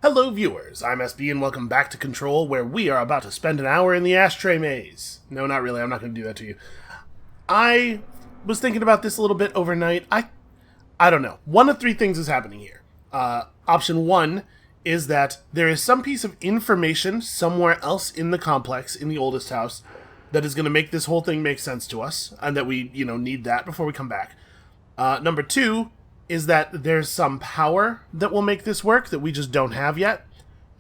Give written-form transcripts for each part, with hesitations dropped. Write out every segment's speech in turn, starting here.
Hello viewers, I'm SB and welcome back to Control, where we are about to spend an hour in the ashtray maze. No, not really, I'm not going to do that to you. I was thinking about this a little bit overnight. I don't know. One of three things is happening here. Option one is that there is some piece of information somewhere else in the complex, in the oldest house, that is going to make this whole thing make sense to us, and that we, need that before we come back. Number two is that there's some power that will make this work that we just don't have yet,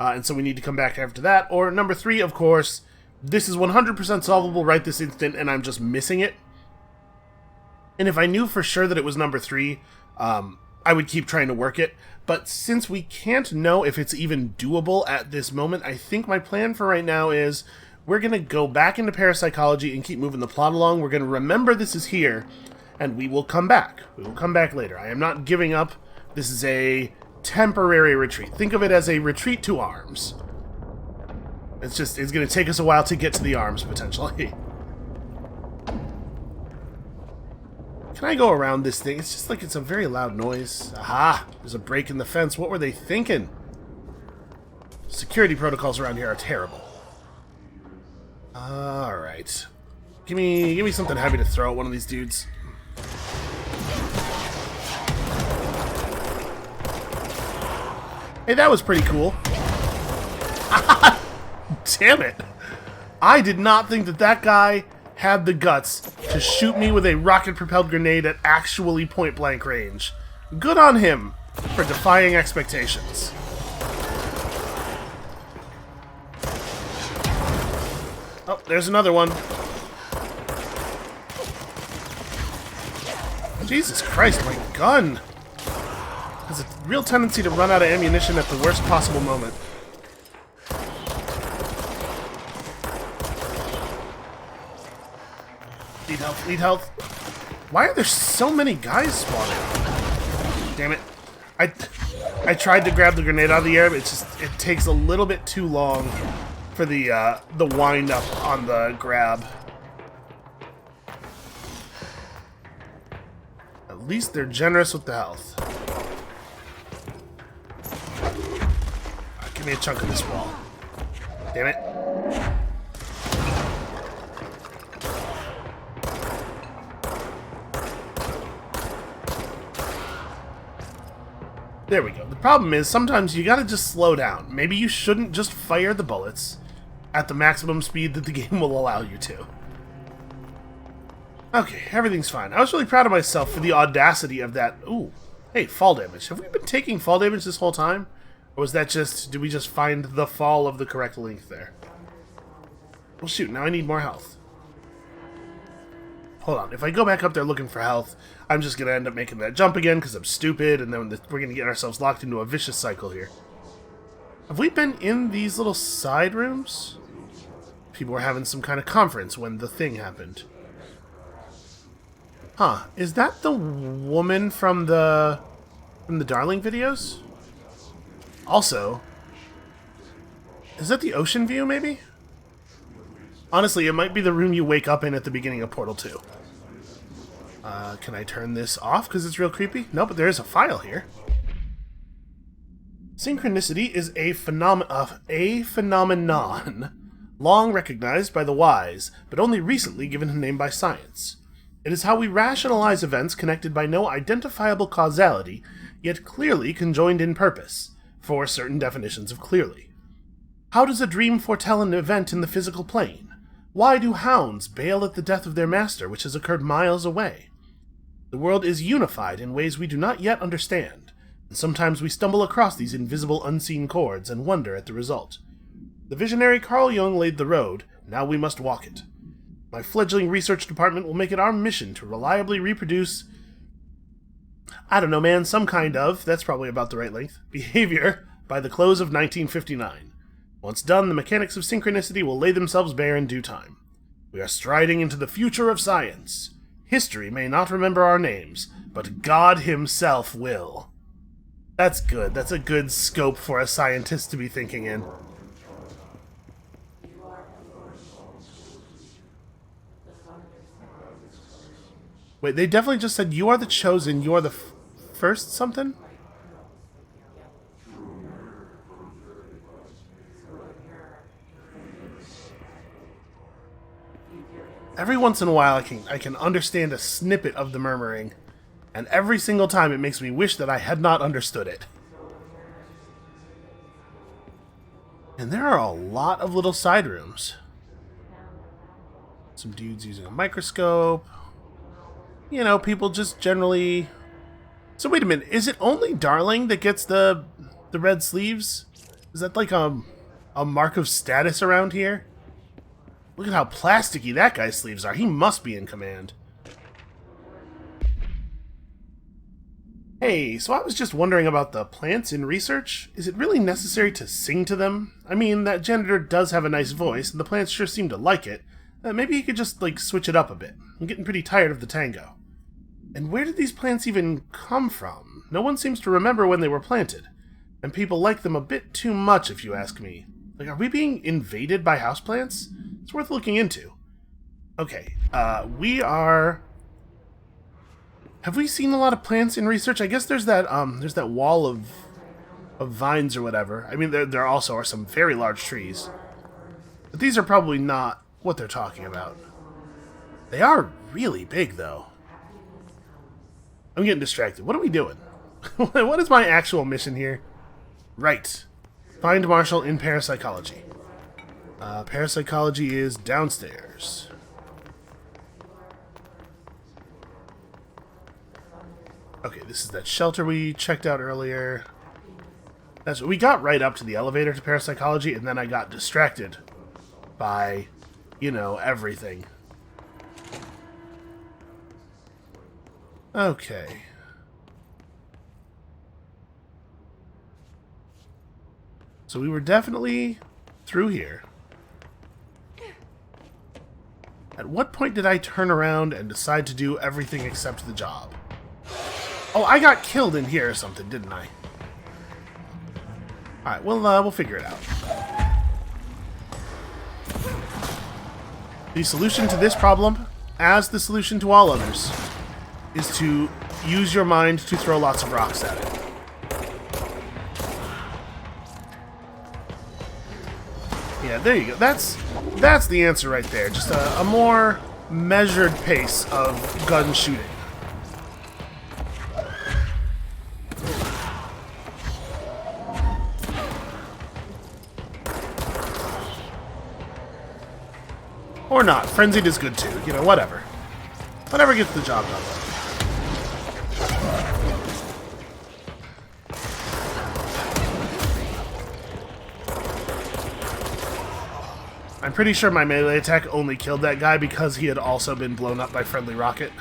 and so we need to come back after that. Or number three, of course, this is 100% solvable right this instant, and I'm just missing it. And if I knew for sure that it was number three, I would keep trying to work it. But since we can't know if it's even doable at this moment, I think my plan for right now is we're going to go back into parapsychology and keep moving the plot along. We're going to remember this is here, and we will come back. We will come back later. I am not giving up. This is a temporary retreat. Think of it as a retreat to arms. It's going to take us a while to get to the arms, potentially. Can I go around this thing? It's just like it's a very loud noise. Aha! There's a break in the fence. What were they thinking? Security protocols around here are terrible. Alright. Give me something heavy to throw at one of these dudes. Hey, that was pretty cool. Damn it. I did not think that guy had the guts to shoot me with a rocket-propelled grenade at actually point-blank range. Good on him for defying expectations. Oh, there's another one. Jesus Christ, my gun has a real tendency to run out of ammunition at the worst possible moment. Need health, need health. Why are there so many guys spawning? Damn it. I tried to grab the grenade out of the air, but it takes a little bit too long for the wind up on the grab. At least they're generous with the health. Give me a chunk of this wall. Damn it. There we go. The problem is, sometimes you gotta just slow down. Maybe you shouldn't just fire the bullets at the maximum speed that the game will allow you to. Okay, everything's fine. I was really proud of myself for the audacity of that. Ooh, hey, fall damage. Have we been taking fall damage this whole time? Or was that just, did we just find the fall of the correct length there? Well, shoot, now I need more health. Hold on, if I go back up there looking for health, I'm just going to end up making that jump again because I'm stupid, and then we're going to get ourselves locked into a vicious cycle here. Have we been in these little side rooms? People were having some kind of conference when the thing happened. Huh, is that the woman from the Darling videos? Also, is that the ocean view, maybe? Honestly, it might be the room you wake up in at the beginning of Portal 2. Can I turn this off because it's real creepy? No, but there is a file here. Synchronicity is a phenomenon long recognized by the wise, but only recently given a name by science. It is how we rationalize events connected by no identifiable causality, yet clearly conjoined in purpose, for certain definitions of clearly. How does a dream foretell an event in the physical plane? Why do hounds bail at the death of their master, which has occurred miles away? The world is unified in ways we do not yet understand, and sometimes we stumble across these invisible unseen chords and wonder at the result. The visionary Carl Jung laid the road, now we must walk it. My fledgling research department will make it our mission to reliably reproduce, I don't know, man, some kind of, that's probably about the right length, behavior by the close of 1959. Once done, the mechanics of synchronicity will lay themselves bare in due time. We are striding into the future of science. History may not remember our names, but God himself will. That's good. That's a good scope for a scientist to be thinking in. Wait, they definitely just said, you are the chosen, you are the first something? Every once in a while I can understand a snippet of the murmuring, and every single time it makes me wish that I had not understood it. And there are a lot of little side rooms. Some dudes using a microscope. You know, people just generally... So wait a minute, is it only Darling that gets the red sleeves? Is that like a mark of status around here? Look at how plasticky that guy's sleeves are. He must be in command. Hey, so I was just wondering about the plants in research. Is it really necessary to sing to them? I mean, that janitor does have a nice voice, and the plants sure seem to like it. Maybe he could just, like, switch it up a bit. I'm getting pretty tired of the tango. And where did these plants even come from? No one seems to remember when they were planted. And people like them a bit too much, if you ask me. Like, are we being invaded by houseplants? It's worth looking into. Okay, we are... Have we seen a lot of plants in research? I guess there's that wall of vines or whatever. I mean, there also are some very large trees. But these are probably not what they're talking about. They are really big, though. I'm getting distracted. What are we doing? What is my actual mission here? Right. Find Marshall in parapsychology. Parapsychology is downstairs. Okay, this is that shelter we checked out earlier. We got right up to the elevator to parapsychology, and then I got distracted by, you know, everything. Okay. So we were definitely through here. At what point did I turn around and decide to do everything except the job? Oh, I got killed in here or something, didn't I? Alright, we'll figure it out. The solution to this problem, as the solution to all others, is to use your mind to throw lots of rocks at it. Yeah, there you go. That's the answer right there. Just a more measured pace of gun shooting. Or not. Frenzied is good too. You know, whatever. Whatever gets the job done. I'm pretty sure my melee attack only killed that guy because he had also been blown up by friendly rocket.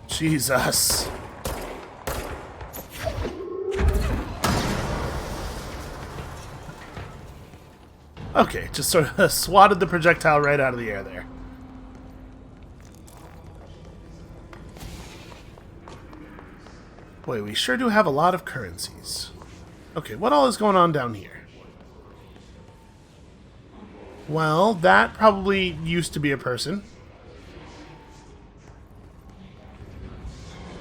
Jesus. Okay, just sort of swatted the projectile right out of the air there. Boy, we sure do have a lot of currencies. Okay, what all is going on down here? Well, that probably used to be a person.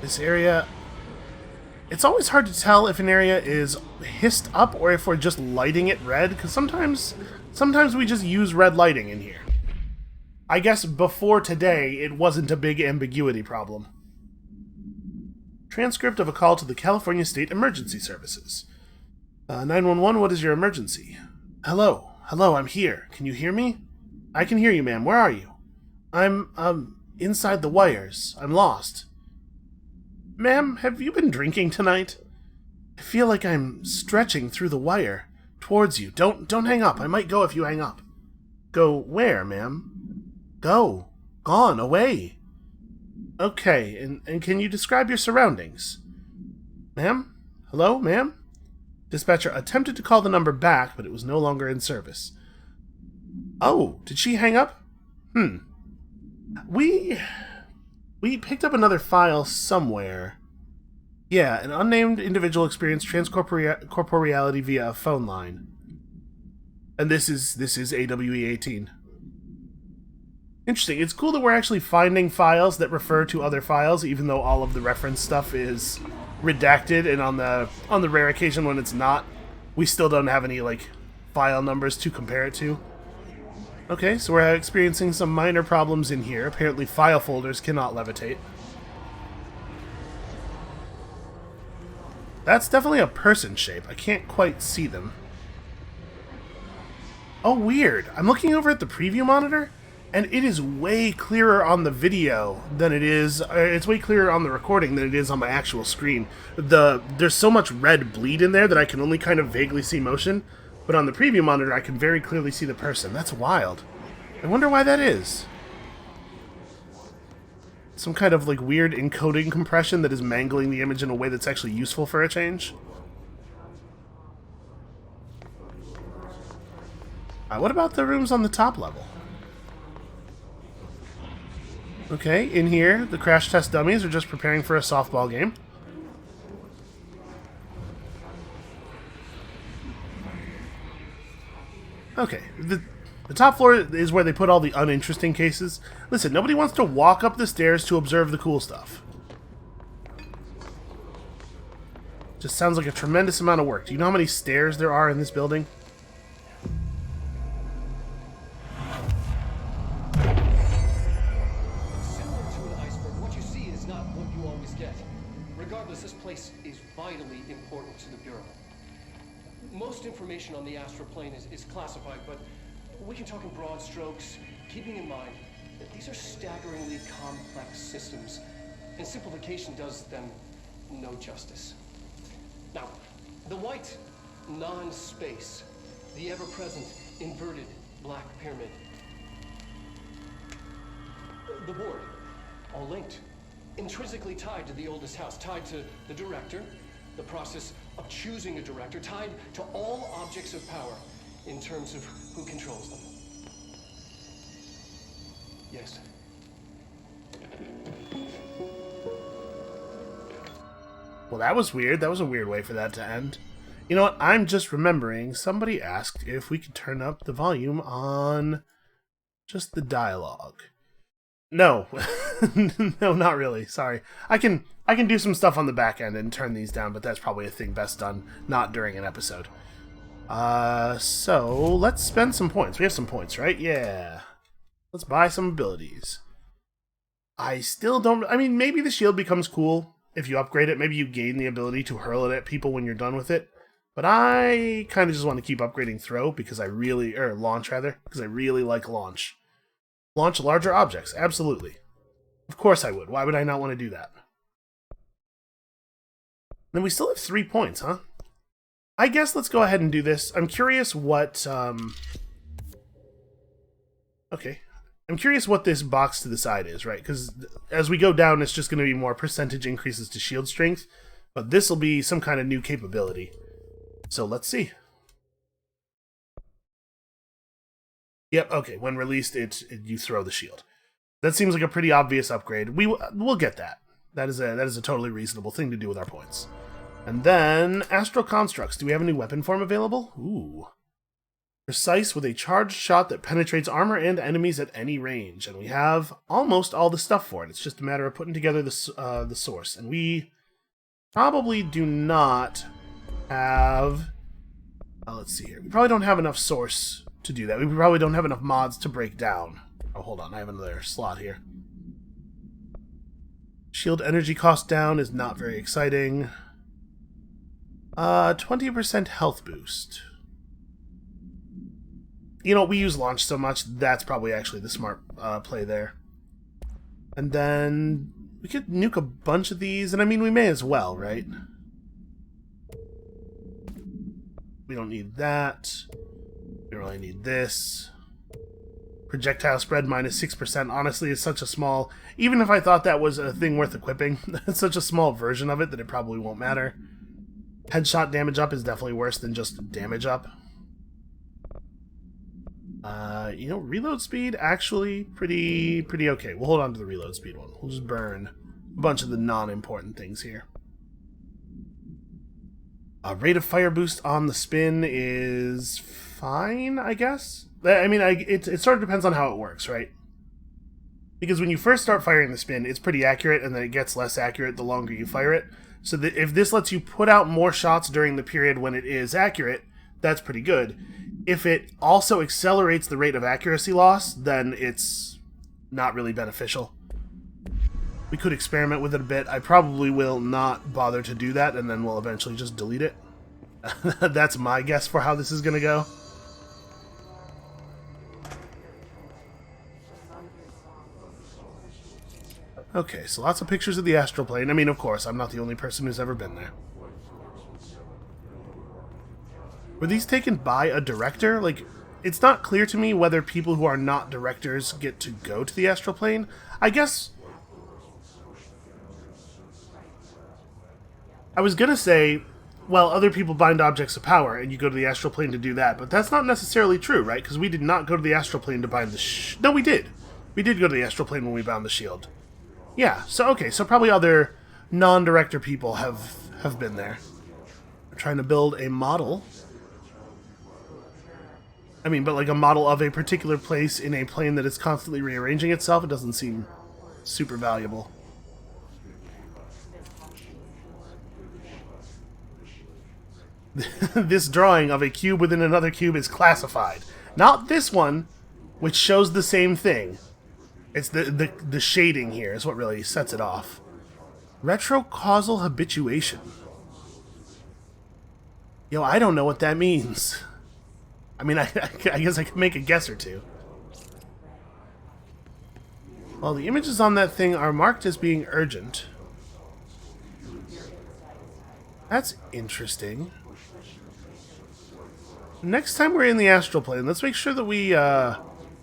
This area... It's always hard to tell if an area is hissed up or if we're just lighting it red, because sometimes we just use red lighting in here. I guess before today, it wasn't a big ambiguity problem. Transcript of a call to the California State Emergency Services. 911, what is your emergency? Hello, I'm here. Can you hear me? I can hear you, ma'am. Where are you? I'm, inside the wires. I'm lost. Ma'am, have you been drinking tonight? I feel like I'm stretching through the wire towards you. Don't hang up. I might go if you hang up. Go where, ma'am? Go. Gone. Away. Okay, and can you describe your surroundings? Ma'am? Hello, ma'am? Dispatcher attempted to call the number back, but it was no longer in service. Oh, did she hang up? We picked up another file somewhere. Yeah, an unnamed individual experienced transcorporeality via a phone line. And this is AWE-18. Interesting. It's cool that we're actually finding files that refer to other files, even though all of the reference stuff is redacted, and on the rare occasion when it's not, we still don't have any, like, file numbers to compare it to. Okay, so we're experiencing some minor problems in here. Apparently file folders cannot levitate. That's definitely a person shape. I can't quite see them. Oh, weird. I'm looking over at the preview monitor, and it is way clearer on the video than it is... it's way clearer on the recording than it is on my actual screen. There's so much red bleed in there that I can only kind of vaguely see motion, but on the preview monitor I can very clearly see the person. That's wild. I wonder why that is. Some kind of like weird encoding compression that is mangling the image in a way that's actually useful for a change. What about the rooms on the top level? Okay, in here, the crash test dummies are just preparing for a softball game. Okay, the top floor is where they put all the uninteresting cases. Listen, nobody wants to walk up the stairs to observe the cool stuff. Just sounds like a tremendous amount of work. Do you know how many stairs there are in this building? Similar to an iceberg, what you see is not what you always get. Regardless, this place is vitally important to the Bureau. Most information on the astral plane is classified, but we can talk in broad strokes, keeping in mind that these are staggeringly complex systems, and simplification does them no justice. Now, the white non-space, the ever-present inverted black pyramid, the board, all linked, intrinsically tied to the oldest house, tied to the director, the process of choosing a director, tied to all objects of power in terms of who controls them. Yes. Well, that was weird. That was a weird way for that to end. You know what? I'm just remembering somebody asked if we could turn up the volume on just the dialogue. No. No, not really. Sorry. I can do some stuff on the back end and turn these down, but that's probably a thing best done not during an episode. So let's spend some points. We have some points, right? Yeah. Let's buy some abilities. I still don't... I mean, maybe the shield becomes cool if you upgrade it. Maybe you gain the ability to hurl it at people when you're done with it. But I kind of just want to keep upgrading throw because I really... or launch, rather. Because I really like launch. Launch larger objects. Absolutely. Of course I would. Why would I not want to do that? Then we still have 3 points, huh? I guess let's go ahead and do this. I'm curious what... Okay. I'm curious what this box to the side is, right? Because as we go down, it's just going to be more percentage increases to shield strength. But this will be some kind of new capability. So let's see. Yep, okay. When released, you throw the shield. That seems like a pretty obvious upgrade. We'll get that. That is a totally reasonable thing to do with our points. And then, Astral Constructs. Do we have a new weapon form available? Ooh. Precise with a charged shot that penetrates armor and enemies at any range. And we have almost all the stuff for it. It's just a matter of putting together the source. And we probably do not have... let's see here. We probably don't have enough source to do that. We probably don't have enough mods to break down. Oh, hold on. I have another slot here. Shield energy cost down is not very exciting. 20% health boost. You know, we use launch so much, that's probably actually the smart play there. And then we could nuke a bunch of these, and I mean, we may as well, right? We don't need that. We really need this. Projectile spread minus 6%. Honestly, is such a small... Even if I thought that was a thing worth equipping, it's such a small version of it that it probably won't matter. Headshot damage up is definitely worse than just damage up. You know, reload speed, actually pretty okay. We'll hold on to the reload speed one. We'll just burn a bunch of the non-important things here. Rate of fire boost on the spin is fine, I guess. I mean, it sort of depends on how it works, right? Because when you first start firing the spin, it's pretty accurate, and then it gets less accurate the longer you fire it. So if this lets you put out more shots during the period when it is accurate, that's pretty good. if it also accelerates the rate of accuracy loss, then it's not really beneficial. We could experiment with it a bit. I probably will not bother to do that, and then we'll eventually just delete it. That's my guess for how this is going to go. Okay, so lots of pictures of the astral plane. I mean, of course, I'm not the only person who's ever been there. Were these taken by a director? Like, it's not clear to me whether people who are not directors get to go to the astral plane. I guess... I was gonna say, well, other people bind objects of power, and you go to the astral plane to do that, but that's not necessarily true, right? Because we did not go to the astral plane to bind the No, we did! We did go to the astral plane when we bound the shield. Yeah, so okay, so probably other non-director people have been there. We're trying to build a model. I mean, but like a model of a particular place in a plane that is constantly rearranging itself, it doesn't seem super valuable. This drawing of a cube within another cube is classified. Not this one, which shows the same thing. It's the shading here is what really sets it off. Retrocausal habituation. Yo, I don't know what that means. I mean, I guess I can make a guess or two. Well, the images on that thing are marked as being urgent. That's interesting. Next time we're in the astral plane, let's make sure that we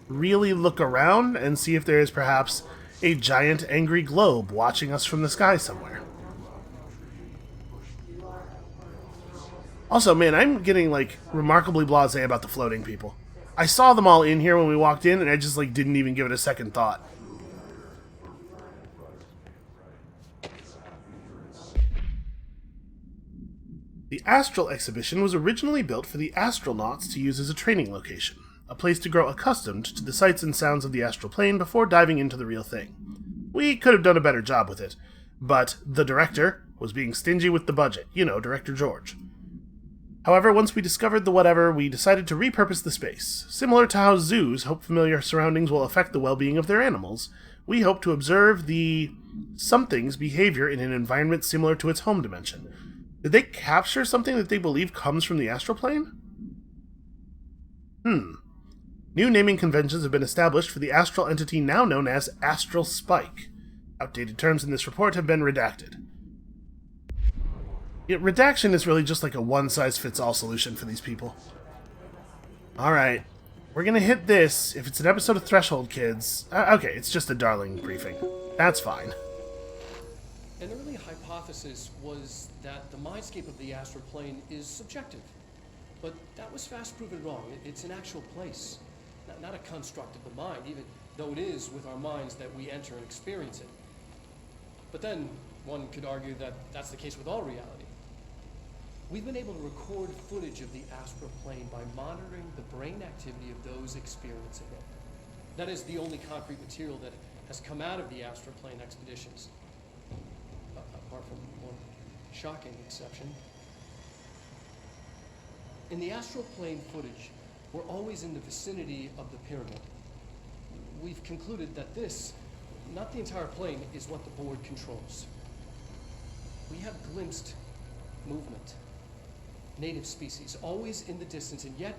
really look around and see if there is perhaps a giant angry globe watching us from the sky somewhere. Also, man, I'm getting, like, remarkably blasé about the floating people. I saw them all in here when we walked in, and I just, like, didn't even give it a second thought. The Astral Exhibition was originally built for the astronauts to use as a training location, a place to grow accustomed to the sights and sounds of the astral plane before diving into the real thing. We could have done a better job with it, but the director was being stingy with the budget. You know, Director George. However, once we discovered the whatever, we decided to repurpose the space. Similar to how zoos hope familiar surroundings will affect the well-being of their animals, we hope to observe the something's behavior in an environment similar to its home dimension. Did they capture something that they believe comes from the astral plane? New naming conventions have been established for the astral entity now known as Astral Spike. Outdated terms in this report have been redacted. Yet redaction is really just like a one-size-fits-all solution for these people. Alright, we're gonna hit this if it's an episode of Threshold, kids. Okay, it's just a darling briefing. That's fine. An early hypothesis was that the mindscape of the astral plane is subjective. But that was fast proven wrong. It's an actual place, not a construct of the mind, even though it is with our minds that we enter and experience it. But then, one could argue that that's the case with all reality. We've been able to record footage of the astral plane by monitoring the brain activity of those experiencing it. That is the only concrete material that has come out of the astral plane expeditions. Apart from one shocking exception. In the astral plane footage, we're always in the vicinity of the pyramid. We've concluded that this, not the entire plane, is what the board controls. We have glimpsed movement, native species, always in the distance, and yet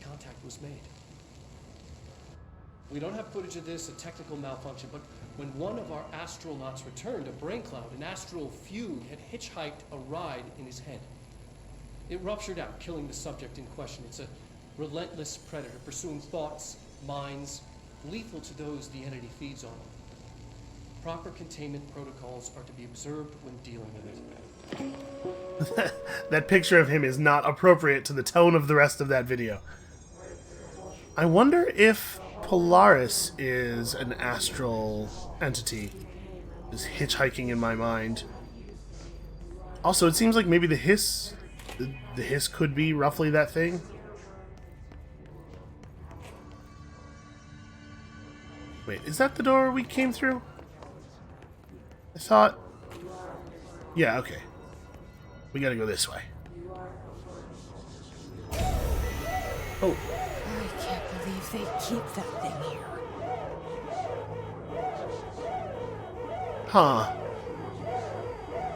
contact was made. We don't have footage of this, a technical malfunction, but when one of our astronauts returned, a brain cloud, an astral fugue, had hitchhiked a ride in his head. It ruptured out, killing the subject in question. It's a relentless predator, pursuing thoughts, minds, lethal to those the entity feeds on. Proper containment protocols are to be observed when dealing with it. That picture of him is not appropriate to the tone of the rest of that video. I wonder if Polaris is an astral entity. Is hitchhiking in my mind. Also, it seems like maybe the hiss could be roughly that thing. Wait, is that the door we came through? I thought... Yeah, okay. We gotta go this way. Oh. I can't believe they keep that thing here. Huh.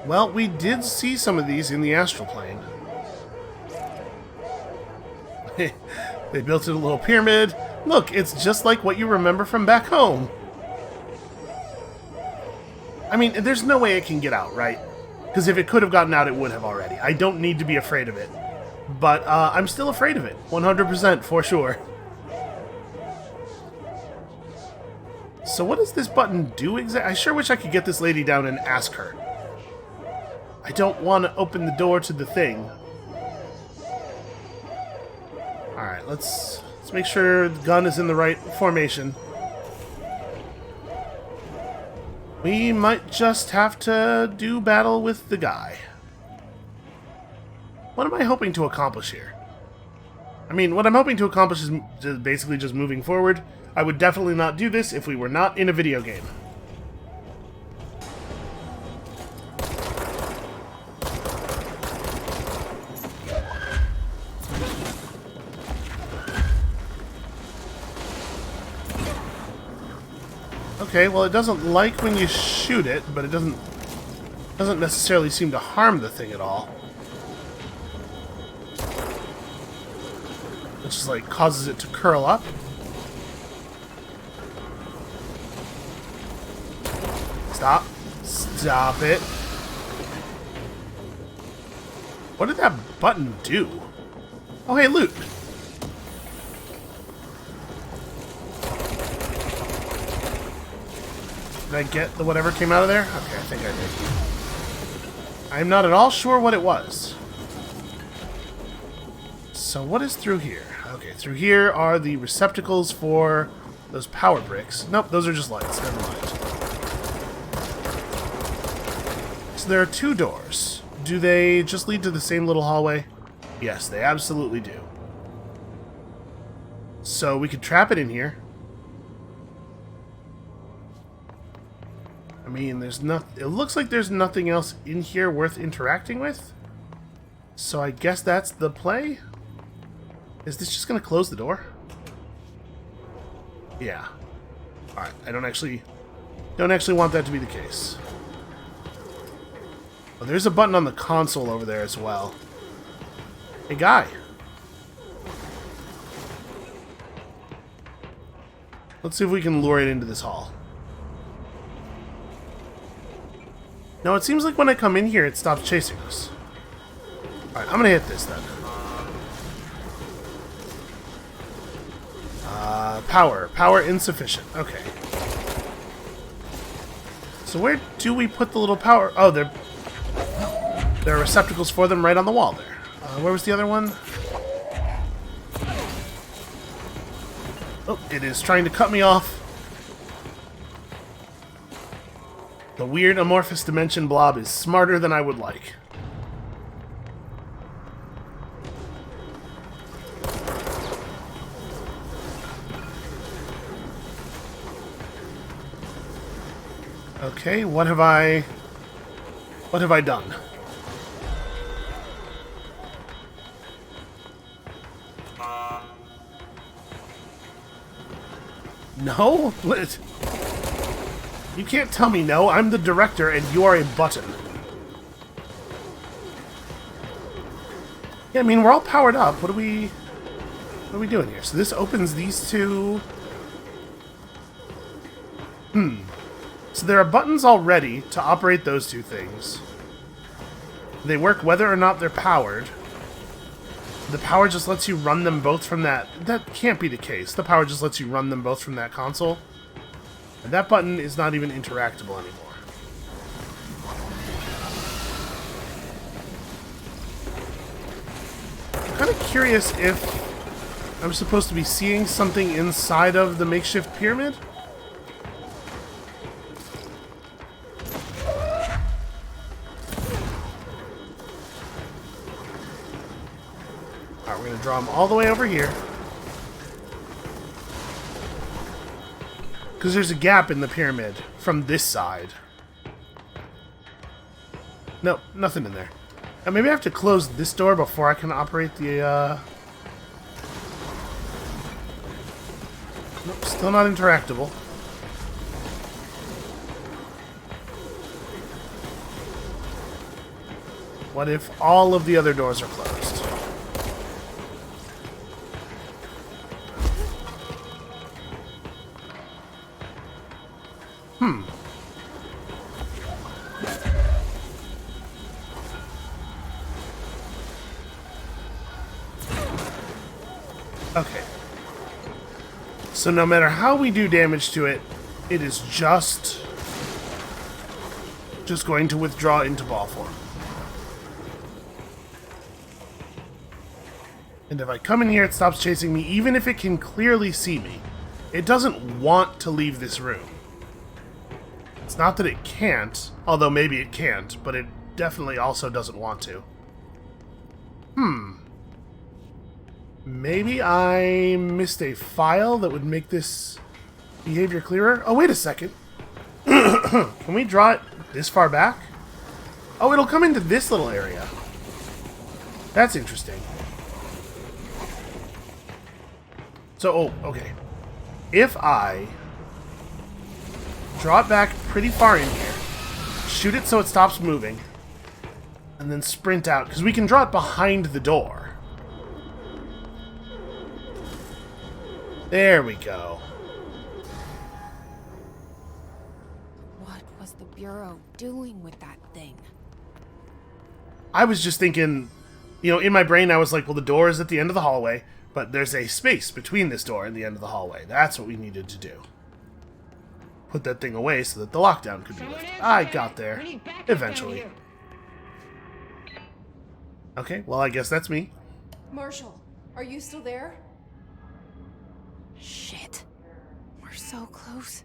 Well, we did see some of these in the astral plane. They built it a little pyramid. Look, it's just like what you remember from back home. I mean, there's no way it can get out, right? Because if it could have gotten out, it would have already. I don't need to be afraid of it. But I'm still afraid of it. 100% for sure. So what does this button do exactly? I sure wish I could get this lady down and ask her. I don't want to open the door to the thing. Alright, let's make sure the gun is in the right formation. We might just have to do battle with the guy. What am I hoping to accomplish here? I mean, what I'm hoping to accomplish is basically just moving forward. I would definitely not do this if we were not in a video game. Okay, well, it doesn't like when you shoot it, but it doesn't necessarily seem to harm the thing at all. It just, like, causes it to curl up. Stop. Stop it. What did that button do? Oh, hey, loot. Did I get the whatever came out of there? Okay, I think I did. I'm not at all sure what it was. So what is through here? Okay, through here are the receptacles for those power bricks. Nope, those are just lights. Never mind. So there are two doors. Do they just lead to the same little hallway? Yes, they absolutely do. So we could trap it in here. I mean, there's not. It looks like there's nothing else in here worth interacting with. So I guess that's the play. Is this just gonna close the door? Yeah. All right. I don't actually want that to be the case. Oh, there's a button on the console over there as well. Hey, guy. Let's see if we can lure it into this hall. No, it seems like when I come in here, it stops chasing us. Alright, I'm gonna hit this then. Power. Power insufficient. Okay. So where do we put the little power? Oh, there are receptacles for them right on the wall there. Where was the other one? Oh, it is trying to cut me off. The weird amorphous dimension blob is smarter than I would like. Okay, what have I done? No? What? You can't tell me no. I'm the director and you are a button. Yeah, I mean, we're all powered up. What are we doing here? So this opens these two. So there are buttons already to operate those two things. They work whether or not they're powered. The power just lets you run them both from that. That can't be the case. The power just lets you run them both from that console. And that button is not even interactable anymore. I'm kind of curious if I'm supposed to be seeing something inside of the makeshift pyramid. Alright, we're going to draw them all the way over here. Because there's a gap in the pyramid from this side. Nope, nothing in there. Now maybe I have to close this door before I can operate the Nope, still not interactable. What if all of the other doors are closed? Okay. So no matter how we do damage to it, it is just going to withdraw into ball form. And if I come in here, it stops chasing me, even if it can clearly see me. It doesn't want to leave this room. It's not that it can't, although maybe it can't, but it definitely also doesn't want to. Maybe I missed a file that would make this behavior clearer? Oh, wait a second. Can we draw it this far back? Oh, it'll come into this little area. That's interesting. So, oh, okay. If I draw it back pretty far in here, shoot it so it stops moving, and then sprint out, because we can draw it behind the door. There we go. What was the Bureau doing with that thing? I was just thinking, you know, in my brain I was like, well, the door is at the end of the hallway, but there's a space between this door and the end of the hallway. That's what we needed to do. Put that thing away so that the lockdown could be lifted. I got there. Eventually. Okay, well, I guess that's me. Marshall, are you still there? Shit. We're so close.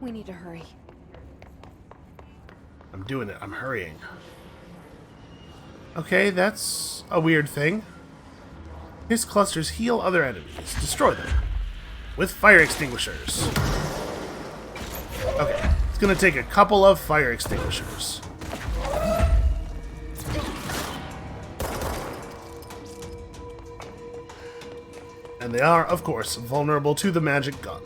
We need to hurry. I'm doing it. I'm hurrying. Okay, that's a weird thing. His clusters heal other enemies. Destroy them. With fire extinguishers. Okay, it's gonna take a couple of fire extinguishers. And they are, of course, vulnerable to the magic gun.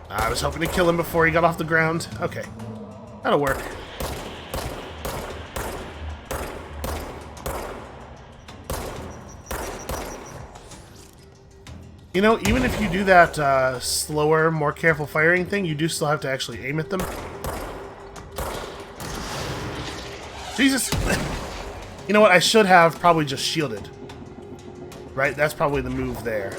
I was hoping to kill him before he got off the ground. Okay, that'll work. You know, even if you do that slower, more careful firing thing, you do still have to actually aim at them. Jesus! You know what? I should have probably just shielded. Right? That's probably the move there.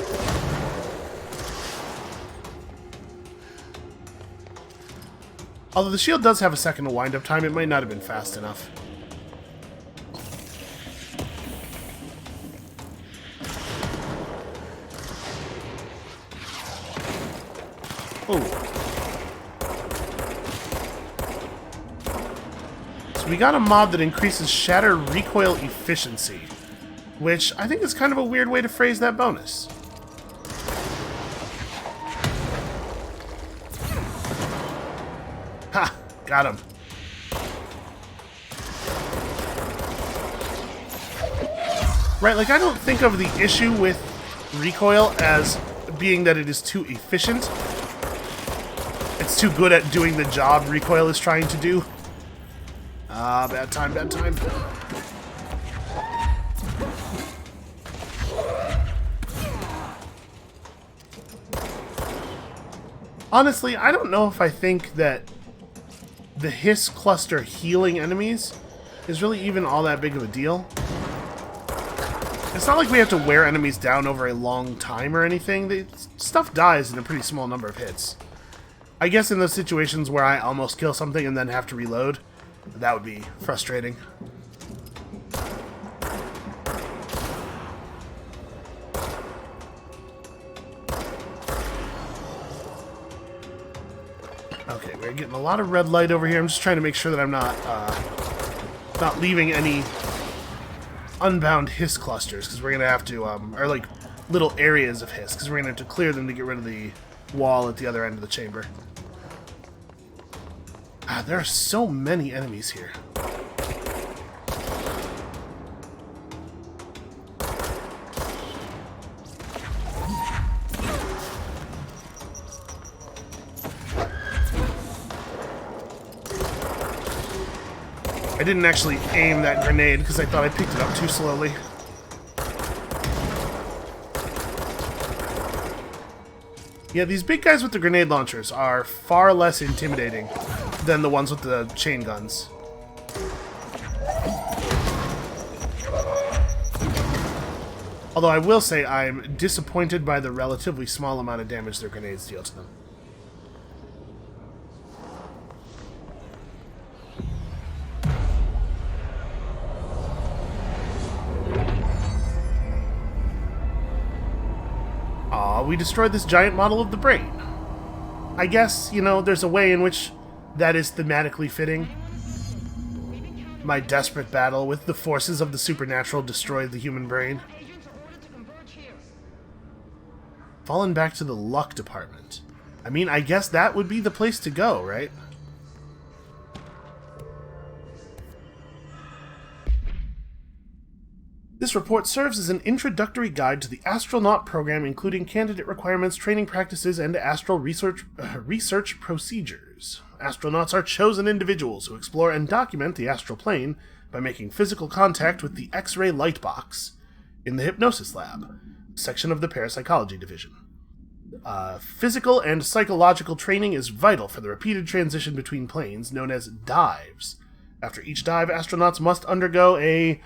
Although the shield does have a second of wind-up time, it might not have been fast enough. So we got a mod that increases shatter recoil efficiency, which I think is kind of a weird way to phrase that bonus. Ha! Got him. Right, like I don't think of the issue with recoil as being that it is too efficient. It's too good at doing the job recoil is trying to do. Ah, bad time, bad time. Honestly, I don't know if I think that the hiss cluster healing enemies is really even all that big of a deal. It's not like we have to wear enemies down over a long time or anything. The stuff dies in a pretty small number of hits. I guess in those situations where I almost kill something and then have to reload, that would be frustrating. Okay, we're getting a lot of red light over here. I'm just trying to make sure that I'm not leaving any unbound hiss clusters, because we're gonna have to, or like little areas of hiss, because we're gonna have to clear them to get rid of the wall at the other end of the chamber. Ah, there are so many enemies here. I didn't actually aim that grenade because I thought I picked it up too slowly. Yeah, these big guys with the grenade launchers are far less intimidating than the ones with the chain guns. Although I will say I'm disappointed by the relatively small amount of damage their grenades deal to them. We destroyed this giant model of the brain. I guess, you know, there's a way in which that is thematically fitting. My desperate battle with the forces of the supernatural destroyed the human brain. Fallen back to the luck department. I mean, I guess that would be the place to go, right? This report serves as an introductory guide to the astronaut program, including candidate requirements, training practices, and astral research procedures. Astronauts are chosen individuals who explore and document the astral plane by making physical contact with the X-ray light box in the hypnosis lab, section of the parapsychology division. Physical and psychological training is vital for the repeated transition between planes, known as dives. After each dive, astronauts must undergo a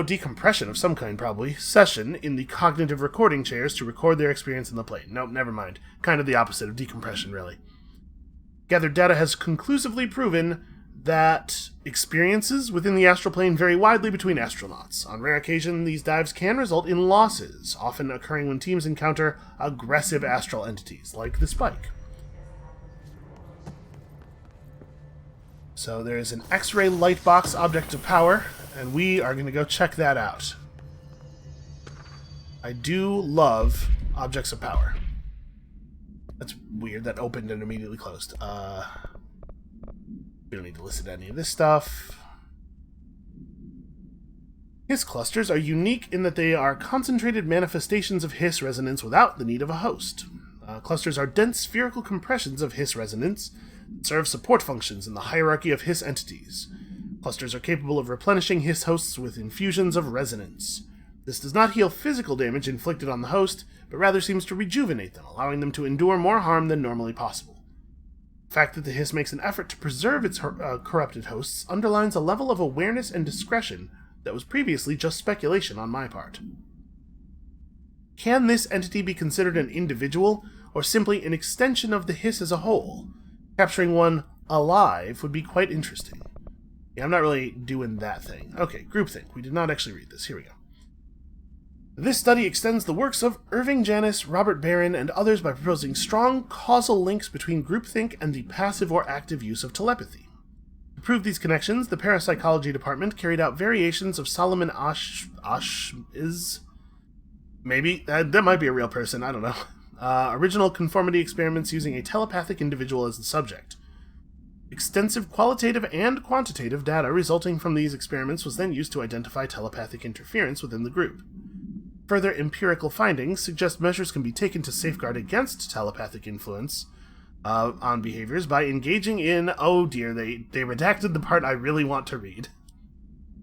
decompression of some kind, probably, session in the cognitive recording chairs to record their experience in the plane. Nope, never mind. Kind of the opposite of decompression, really. Gathered data has conclusively proven that experiences within the astral plane vary widely between astronauts. On rare occasion, these dives can result in losses, often occurring when teams encounter aggressive astral entities, like the Spike. So there's an X-ray light box object of power, and we are going to go check that out. I do love objects of power. That's weird, that opened and immediately closed. We don't need to listen to any of this stuff. Hiss clusters are unique in that they are concentrated manifestations of Hiss resonance without the need of a host. Clusters are dense spherical compressions of Hiss resonance that serve support functions in the hierarchy of Hiss entities. Clusters are capable of replenishing Hiss hosts with infusions of resonance. This does not heal physical damage inflicted on the host, but rather seems to rejuvenate them, allowing them to endure more harm than normally possible. The fact that the Hiss makes an effort to preserve its corrupted hosts underlines a level of awareness and discretion that was previously just speculation on my part. Can this entity be considered an individual, or simply an extension of the Hiss as a whole? Capturing one alive would be quite interesting. Yeah, I'm not really doing that thing. Okay, groupthink. We did not actually read this. Here we go. This study extends the works of Irving Janis, Robert Barron, and others by proposing strong causal links between groupthink and the passive or active use of telepathy. To prove these connections, the parapsychology department carried out variations of Solomon Asch's... Maybe? That might be a real person, I don't know. Original conformity experiments using a telepathic individual as the subject. Extensive qualitative and quantitative data resulting from these experiments was then used to identify telepathic interference within the group. Further empirical findings suggest measures can be taken to safeguard against telepathic influence on behaviors by engaging in... Oh dear, they redacted the part I really want to read.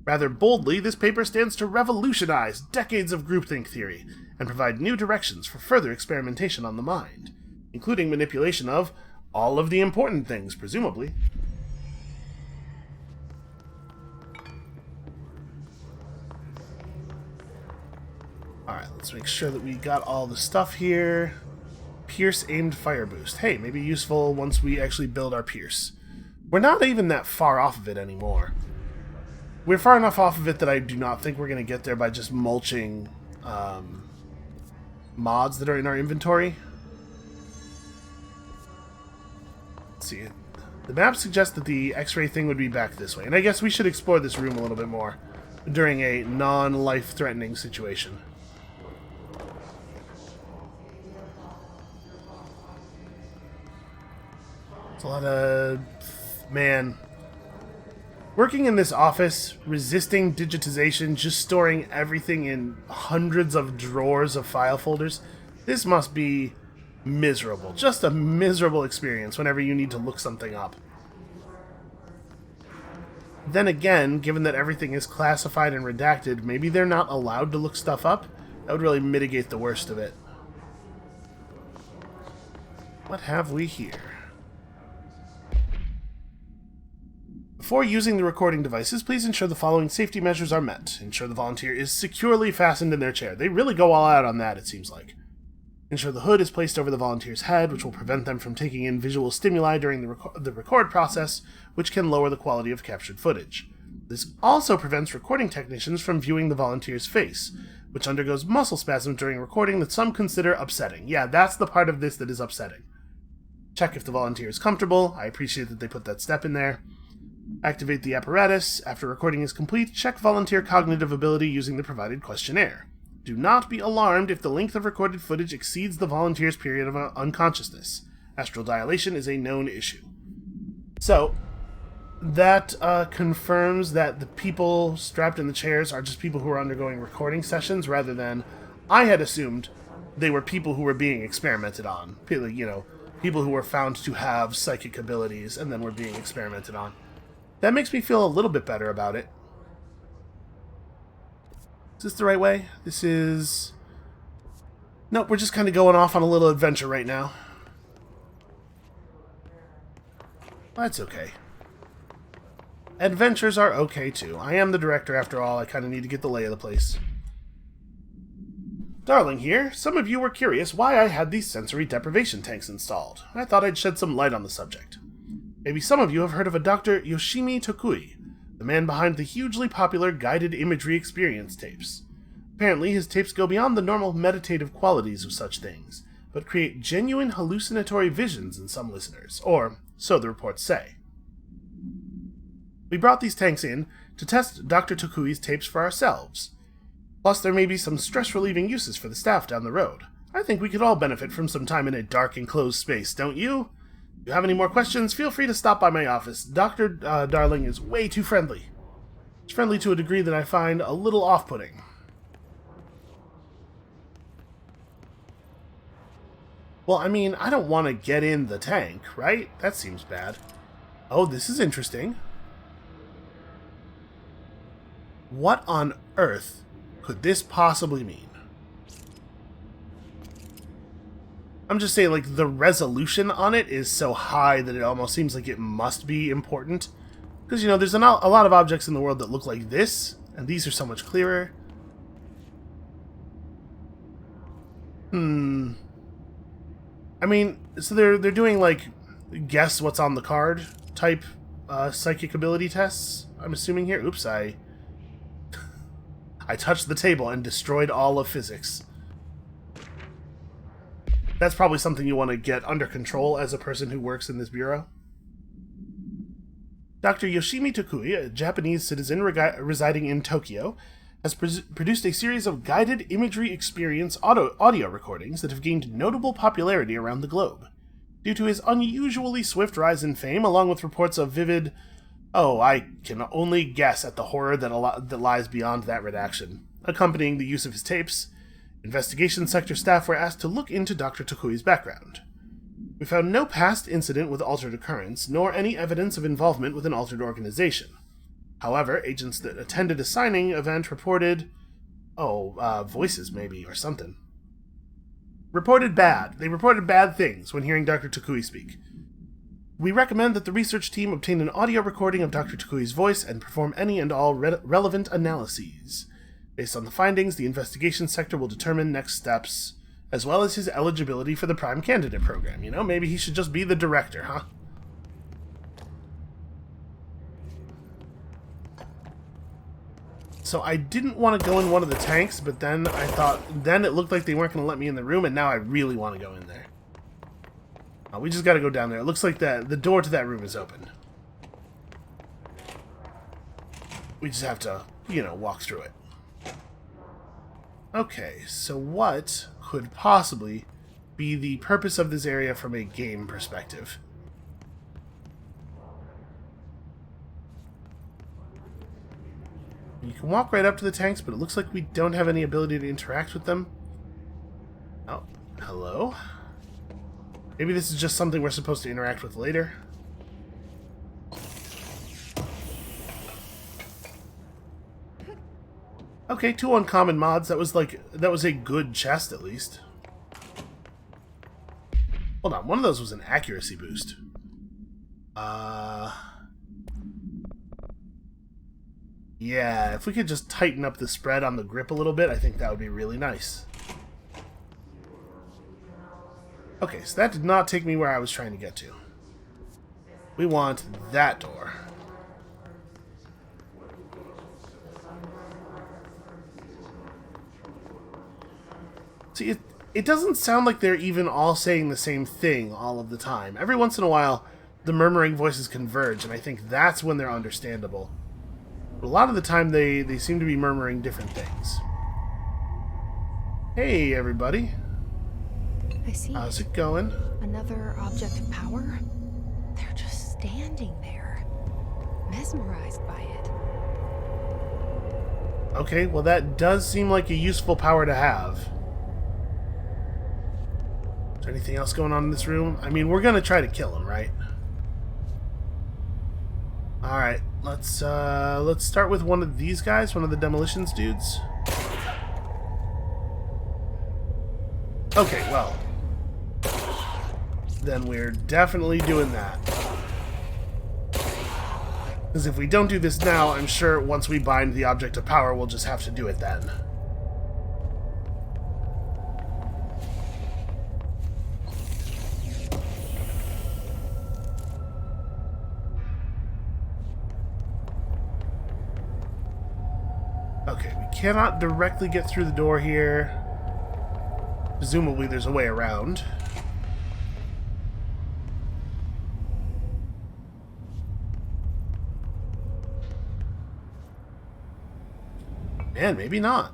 Rather boldly, this paper stands to revolutionize decades of groupthink theory and provide new directions for further experimentation on the mind, including manipulation of all of the important things, presumably. Alright, let's make sure that we got all the stuff here. Pierce aimed fire boost. Hey, maybe useful once we actually build our Pierce. We're not even that far off of it anymore. We're far enough off of it that I do not think we're going to get there by just mulching mods that are in our inventory. Let's see. The map suggests that the X-ray thing would be back this way, and I guess we should explore this room a little bit more during a non-life-threatening situation. It's a lot of... Man. Working in this office, resisting digitization, just storing everything in hundreds of drawers of file folders, this must be miserable. Just a miserable experience whenever you need to look something up. Then again, given that everything is classified and redacted, maybe they're not allowed to look stuff up? That would really mitigate the worst of it. What have we here? Before using the recording devices, please ensure the following safety measures are met. Ensure the volunteer is securely fastened in their chair. They really go all out on that, it seems like. Ensure the hood is placed over the volunteer's head, which will prevent them from taking in visual stimuli during the record process, which can lower the quality of captured footage. This also prevents recording technicians from viewing the volunteer's face, which undergoes muscle spasms during recording that some consider upsetting. Yeah, that's the part of this that is upsetting. Check if the volunteer is comfortable. I appreciate that they put that step in there. Activate the apparatus. After recording is complete, check volunteer cognitive ability using the provided questionnaire. Do not be alarmed if the length of recorded footage exceeds the volunteer's period of unconsciousness. Astral dilation is a known issue. So, that confirms that the people strapped in the chairs are just people who are undergoing recording sessions, rather than... I had assumed they were people who were being experimented on. You know, people who were found to have psychic abilities and then were being experimented on. That makes me feel a little bit better about it. Is this the right way? This is... Nope, we're just kind of going off on a little adventure right now. That's okay. Adventures are okay, too. I am the director, after all. I kind of need to get the lay of the place. Darling here, some of you were curious why I had these sensory deprivation tanks installed. I thought I'd shed some light on the subject. Maybe some of you have heard of a Dr. Yoshimi Tokui, the man behind the hugely popular guided imagery experience tapes. Apparently, his tapes go beyond the normal meditative qualities of such things, but create genuine hallucinatory visions in some listeners, or so the reports say. We brought these tanks in to test Dr. Tokui's tapes for ourselves. Plus, there may be some stress-relieving uses for the staff down the road. I think we could all benefit from some time in a dark, enclosed space, don't you? If you have any more questions, feel free to stop by my office. Dr. Darling is way too friendly. It's friendly to a degree that I find a little off-putting. Well, I mean, I don't want to get in the tank, right? That seems bad. Oh, this is interesting. What on earth could this possibly mean? I'm just saying, like, the resolution on it is so high that it almost seems like it must be important. Because, you know, there's a lot of objects in the world that look like this, and these are so much clearer. I mean, so they're doing, like, guess what's on the card type psychic ability tests, I'm assuming here. Oops, I touched the table and destroyed all of physics. That's probably something you want to get under control as a person who works in this bureau. Dr. Yoshimi Tokui, a Japanese citizen residing in Tokyo, has produced a series of guided imagery experience audio recordings that have gained notable popularity around the globe. Due to his unusually swift rise in fame, along with reports of vivid... Oh, I can only guess at the horror that lies beyond that redaction. Accompanying the use of his tapes, investigation sector staff were asked to look into Dr. Tokui's background. We found no past incident with altered occurrence, nor any evidence of involvement with an altered organization. However, agents that attended a signing event reported... voices maybe, or something. Reported bad. They reported bad things when hearing Dr. Tokui speak. We recommend that the research team obtain an audio recording of Dr. Tokui's voice and perform any and all relevant analyses. Based on the findings, the investigation sector will determine next steps, as well as his eligibility for the Prime Candidate program. You know, maybe he should just be the director, huh? So I didn't want to go in one of the tanks, but then I thought, then it looked like they weren't going to let me in the room, and now I really want to go in there. We just got to go down there. It looks like the door to that room is open. We just have to, you know, walk through it. Okay, so what could possibly be the purpose of this area from a game perspective? You can walk right up to the tanks, but it looks like we don't have any ability to interact with them. Oh, hello? Maybe this is just something we're supposed to interact with later. Okay, 2 uncommon mods. That was a good chest at least. Hold on, one of those was an accuracy boost. Yeah, if we could just tighten up the spread on the grip a little bit, I think that would be really nice. Okay, so that did not take me where I was trying to get to. We want that door. See, it doesn't sound like they're even all saying the same thing all of the time. Every once in a while, the murmuring voices converge, and I think that's when they're understandable. But a lot of the time, they seem to be murmuring different things. Hey, everybody. I see. How's it going? Another object of power? They're just standing there, mesmerized by it. Okay, well that does seem like a useful power to have. Is there anything else going on in this room? I mean, we're gonna try to kill him, right? Alright, let's start with one of these guys, one of the demolitions dudes. Okay, well, then we're definitely doing that. Because if we don't do this now, I'm sure once we bind the object of power, we'll just have to do it then. Okay, we cannot directly get through the door here. Presumably there's a way around. Man, maybe not.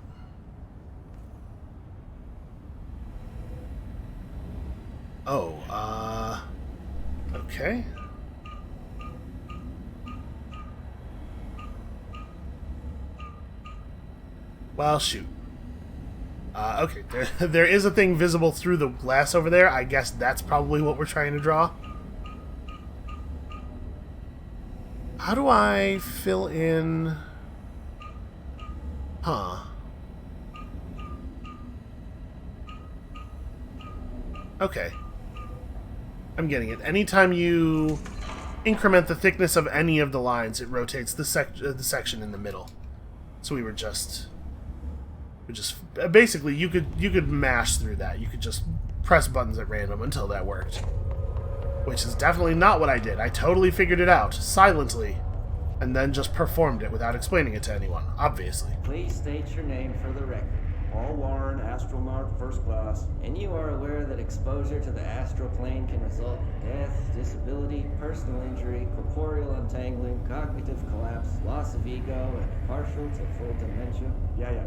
Oh, okay. Well, shoot. Okay, there is a thing visible through the glass over there. I guess that's probably what we're trying to draw. How do I fill in... Huh. Okay. I'm getting it. Anytime you increment the thickness of any of the lines, it rotates the section in the middle. So we just basically you could mash through that. You could just press buttons at random until that worked. Which is definitely not what I did. I totally figured it out silently and then just performed it without explaining it to anyone, obviously. Please state your name for the record. Paul Warren, astronaut, first class. And you are aware that exposure to the astral plane can result in death, disability, personal injury, corporeal untangling, cognitive collapse, loss of ego, and partial to full dementia? Yeah.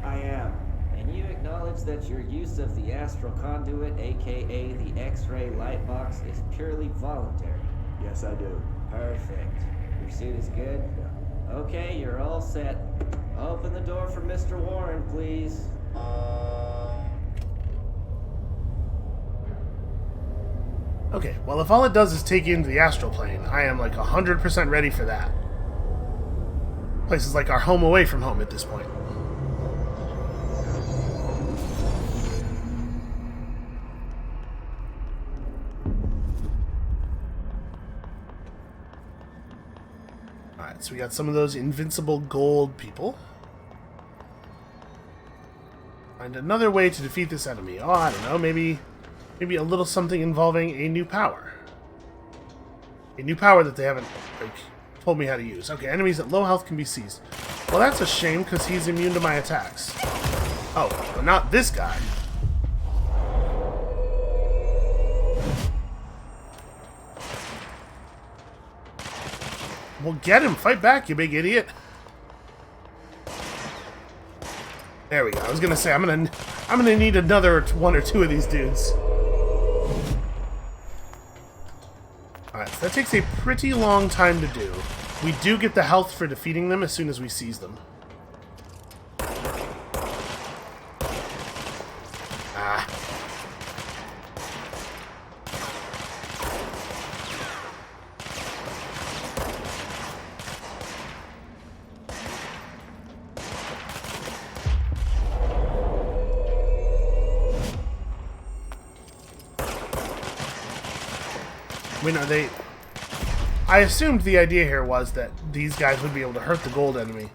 I am. And you acknowledge that your use of the astral conduit, aka the X-ray light box, is purely voluntary? Yes, I do. Perfect. Your suit is good? Yeah. Okay, you're all set. Open the door for Mr. Warren, please. Okay, well if all it does is take you into the astral plane, I am like 100% ready for that. Place is like our home away from home at this point. Alright, so we got some of those invincible gold people. Find another way to defeat this enemy. Oh, I don't know, maybe a little something involving a new power. A new power that they haven't, like, told me how to use. Okay, enemies at low health can be seized. Well, that's a shame, because he's immune to my attacks. Oh, but not this guy. Well, get him! Fight back, you big idiot! There we go. I was gonna say I'm gonna need another one or two of these dudes. Alright, so that takes a pretty long time to do. We do get the health for defeating them as soon as we seize them. Ah. Wait, no, they... I assumed the idea here was that these guys would be able to hurt the gold enemy,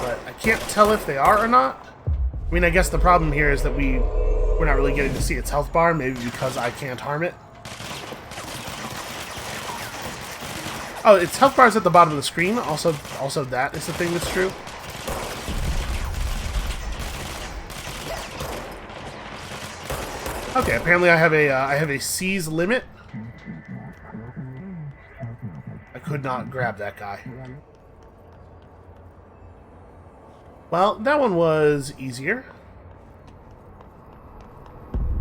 but I can't tell if they are or not. I mean, I guess the problem here is that we're not really getting to see its health bar, maybe because I can't harm it. Oh, its health bar is at the bottom of the screen. Also that is the thing that's true. Okay, apparently I have a seize limit. I could not grab that guy. Well, that one was easier.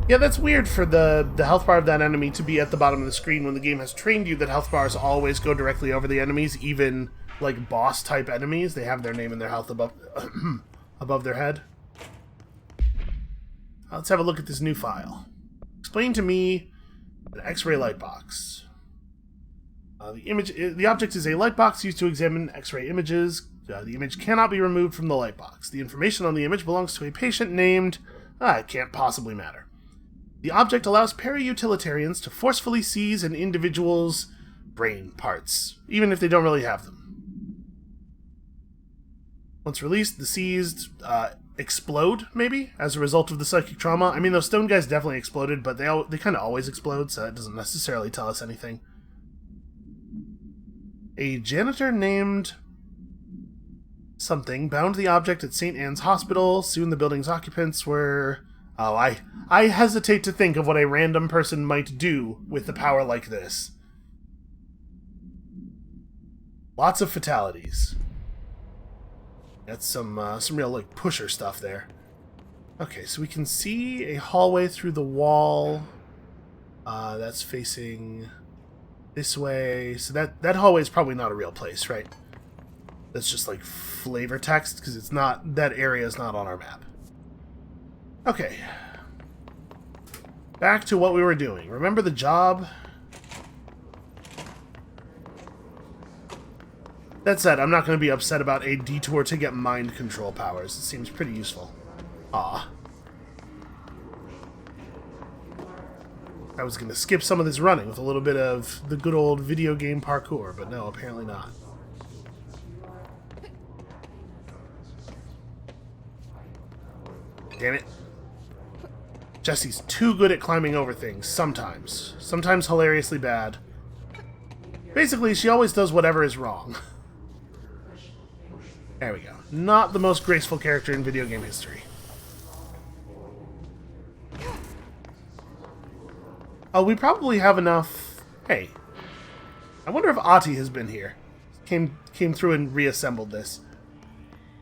Yeah, that's weird for the health bar of that enemy to be at the bottom of the screen when the game has trained you that health bars always go directly over the enemies, even like boss-type enemies. They have their name and their health above, above their head. Let's have a look at this new file. Explain to me an X-ray light box. The object is a light box used to examine X-ray images. The image cannot be removed from the light box. The information on the image belongs to a patient named... it can't possibly matter. The object allows para-utilitarians to forcefully seize an individual's brain parts, even if they don't really have them. Once released, the seized explode, maybe, as a result of the psychic trauma. I mean, those stone guys definitely exploded, but they kind of always explode, so that doesn't necessarily tell us anything. A janitor named something bound the object at St. Anne's Hospital. Soon the building's occupants were... Oh, I hesitate to think of what a random person might do with the power like this. Lots of fatalities. That's some real, like, pusher stuff there. Okay, so we can see a hallway through the wall. That's facing this way. So that hallway is probably not a real place, right? That's just, like, flavor text, because it's not... That area is not on our map. Okay. Back to what we were doing. Remember the job? That said, I'm not going to be upset about a detour to get mind control powers. It seems pretty useful. Ah. I was going to skip some of this running with a little bit of the good old video game parkour, but no, apparently not. Damn it. Jessie's too good at climbing over things, sometimes. Sometimes hilariously bad. Basically, she always does whatever is wrong. There we go. Not the most graceful character in video game history. Oh, we probably have enough... Hey. I wonder if Ati has been here. Came through and reassembled this.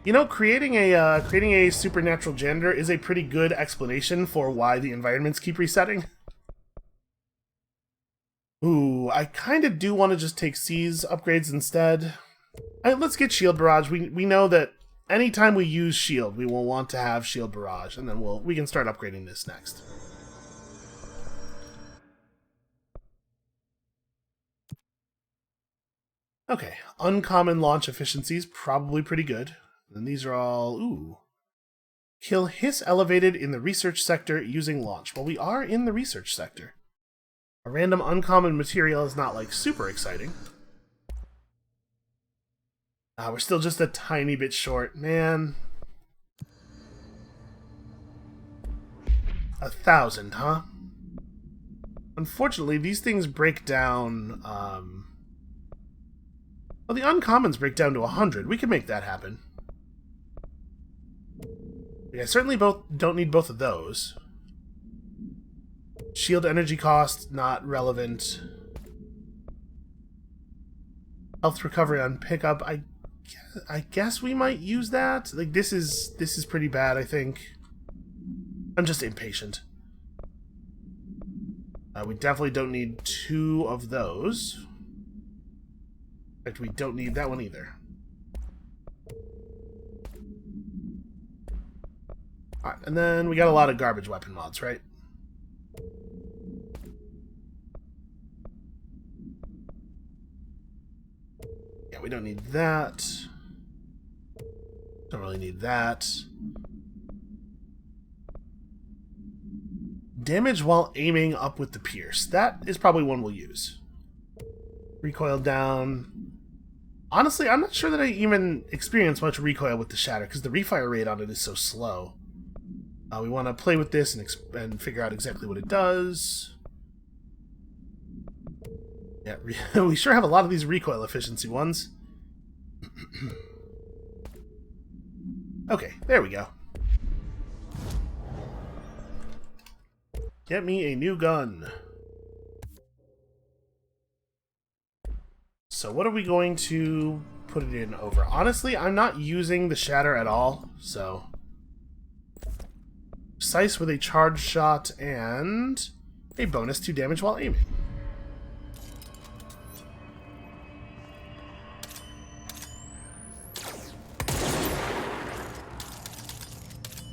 You know, creating a supernatural janitor is a pretty good explanation for why the environments keep resetting. Ooh, I kind of do want to just take C's upgrades instead. Let's get Shield Barrage. We know that anytime we use Shield, we will want to have Shield Barrage, and then we can start upgrading this next. Okay, uncommon launch efficiency is probably pretty good. And these are all... Ooh. Kill hiss elevated in the research sector using launch. Well, we are in the research sector. A random uncommon material is not, like, super exciting. We're still just a tiny bit short. Man. 1,000, huh? Unfortunately, these things break down... Well, the uncommons break down to 100. We can make that happen. Yeah, certainly don't need both of those. Shield energy cost, not relevant. Health recovery on pickup, I guess we might use that. Like, this is pretty bad, I think. I'm just impatient. We definitely don't need 2 of those. In fact, we don't need that one either. Alright, and then we got a lot of garbage weapon mods, right? Yeah, we don't need that. Don't really need that. Damage while aiming up with the pierce. That is probably one we'll use. Recoil down. Honestly, I'm not sure that I even experience much recoil with the shatter, because the refire rate on it is so slow. We want to play with this and figure out exactly what it does. Yeah, we sure have a lot of these recoil efficiency ones. Okay, there we go. Get me a new gun. So what are we going to put it in over? Honestly, I'm not using the shatter at all, so... Precise with a charge shot and a bonus to damage while aiming.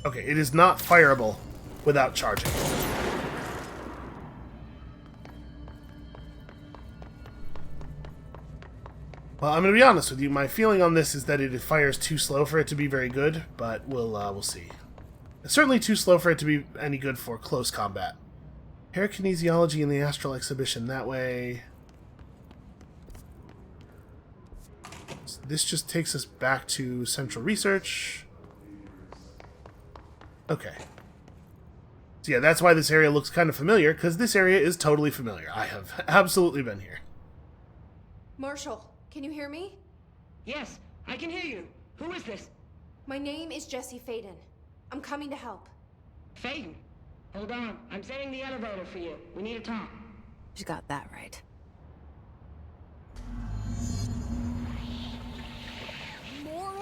Okay, it is not fireable without charging. Well, I'm going to be honest with you. My feeling on this is that it fires too slow for it to be very good, but we'll see. It's certainly too slow for it to be any good for close combat. Hair kinesiology in the astral exhibition that way. So this just takes us back to central research. Okay. So yeah, that's why this area looks kind of familiar, because this area is totally familiar. I have absolutely been here. Marshall, can you hear me? Yes, I can hear you. Who is this? My name is Jesse Faden. I'm coming to help. Faden. Hold on. I'm setting the elevator for you. We need to talk. She's got that right.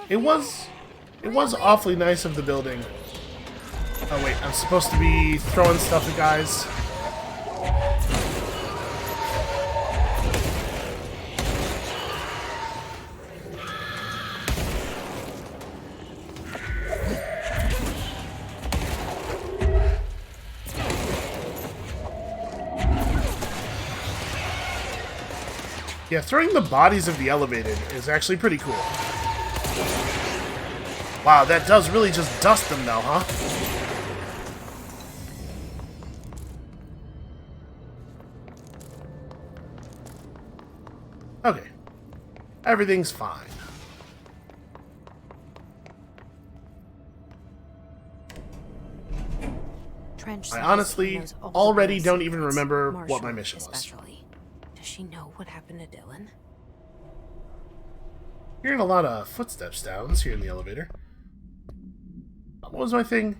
It was awfully nice of the building. Oh wait, I'm supposed to be throwing stuff at guys. Yeah, throwing the bodies of the elevated is actually pretty cool. Wow, that does really just dust them though, huh? Okay. Everything's fine. Trench I honestly knows all the already girls' don't even secrets, remember what Marshall my mission was. especially. Does she know what happened to Dylan? Hearing a lot of footsteps sounds here in the elevator. What was my thing?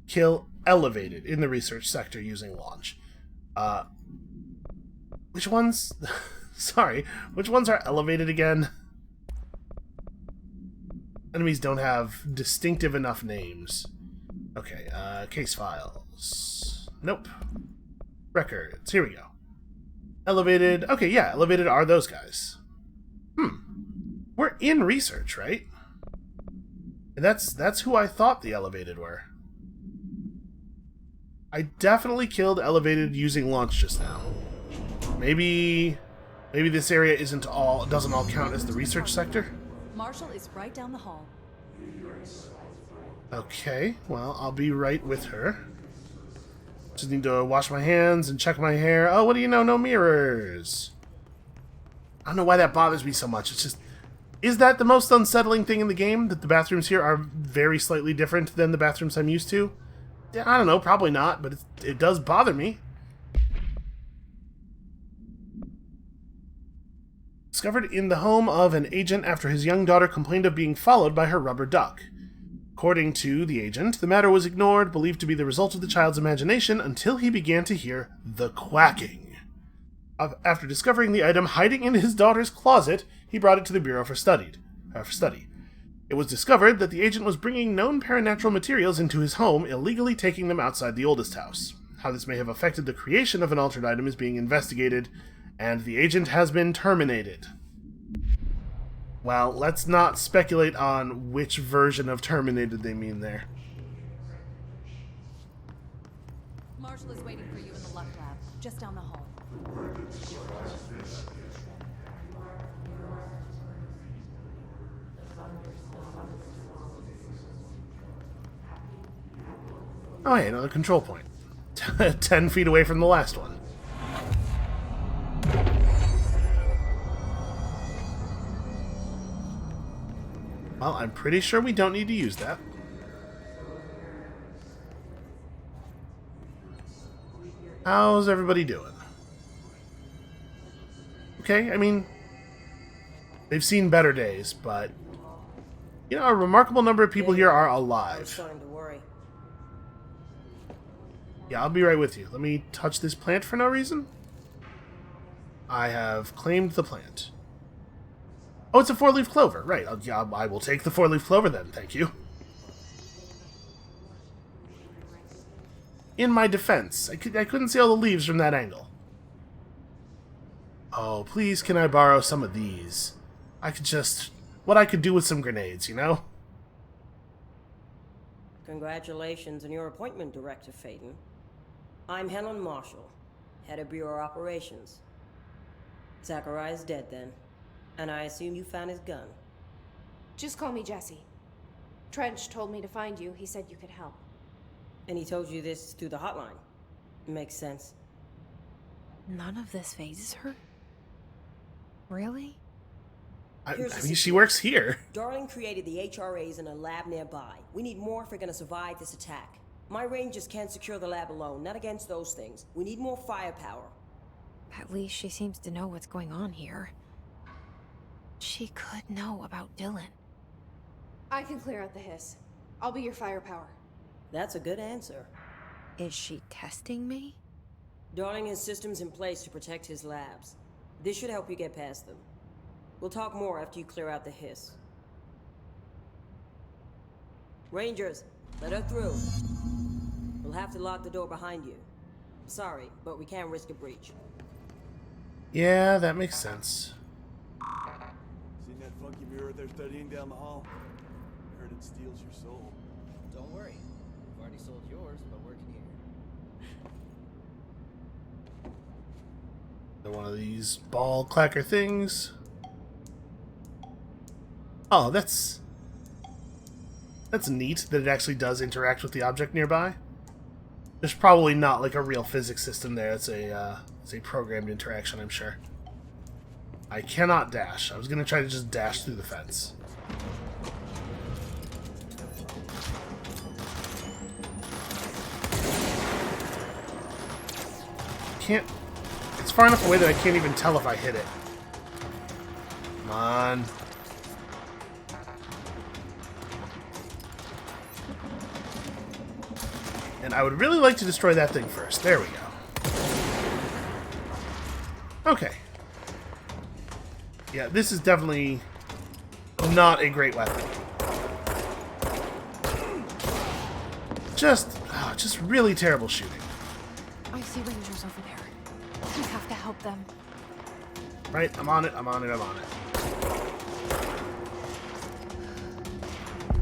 Kill elevated in the research sector using launch. Which ones? Sorry, which ones are elevated again? Enemies don't have distinctive enough names. Okay, case files. Nope. Records. Here we go. Elevated. Okay, yeah, elevated are those guys. We're in research, right? And that's who I thought the elevated were. I definitely killed elevated using launch just now. Maybe this area doesn't all count as the research sector? Marshall is right down the hall. Okay, well, I'll be right with her. Just need to wash my hands and check my hair. Oh, what do you know? No mirrors. I don't know why that bothers me so much. It's just... Is that the most unsettling thing in the game? That the bathrooms here are very slightly different than the bathrooms I'm used to? Yeah, I don't know, probably not, but it does bother me. Discovered in the home of an agent after his young daughter complained of being followed by her rubber duck. According to the agent, the matter was ignored, believed to be the result of the child's imagination, until he began to hear the quacking. After discovering the item hiding in his daughter's closet, he brought it to the Bureau for study. It was discovered that the agent was bringing known paranatural materials into his home, illegally taking them outside the oldest house. How this may have affected the creation of an altered item is being investigated, and the agent has been terminated. Well, let's not speculate on which version of terminated they mean there. Marshall is waiting for you in the Luck Lab, just down the hall. Oh, hey, another control point. 10 feet away from the last one. Well, I'm pretty sure we don't need to use that. How's everybody doing? Okay, I mean, they've seen better days, but, you know, a remarkable number of people here are I'm alive. starting to worry. Yeah, I'll be right with you. Let me touch this plant for no reason. I have claimed the plant. Oh, it's a 4-leaf clover. Right. I will take the 4-leaf clover then. Thank you. In my defense, I couldn't see all the leaves from that angle. Oh, please, can I borrow some of these? I could just... What I could do with some grenades, you know? Congratulations on your appointment, Director Faden. I'm Helen Marshall, head of Bureau Operations. Zachariah's dead then, and I assume you found his gun. Just call me Jesse. Trench told me to find you. He said you could help. And he told you this through the hotline. Makes sense. None of this phases her? Really? I mean, she works here. Darling created the HRAs in a lab nearby. We need more if we're gonna survive this attack. My rangers can't secure the lab alone, not against those things. We need more firepower. At least she seems to know what's going on here. She could know about Dylan. I can clear out the hiss. I'll be your firepower. That's a good answer. Is she testing me? Darling has systems in place to protect his labs. This should help you get past them. We'll talk more after you clear out the hiss. Rangers, let her through. We'll have to lock the door behind you. Sorry, but we can't risk a breach. Yeah, that makes sense. Seen that funky mirror they're studying down the hall? Heard it steals your soul. Don't worry. We've already sold yours, but working here. One of these ball clacker things. Oh, that's neat that it actually does interact with the object nearby. There's probably not like a real physics system there. It's a programmed interaction, I'm sure. I cannot dash. I was gonna try to just dash through the fence. Can't. It's far enough away that I can't even tell if I hit it. Come on. And I would really like to destroy that thing first. There we go. Okay. Yeah, this is definitely not a great weapon. Just really terrible shooting. I see rangers over there. We have to help them. Right, I'm on it, I'm on it, I'm on it.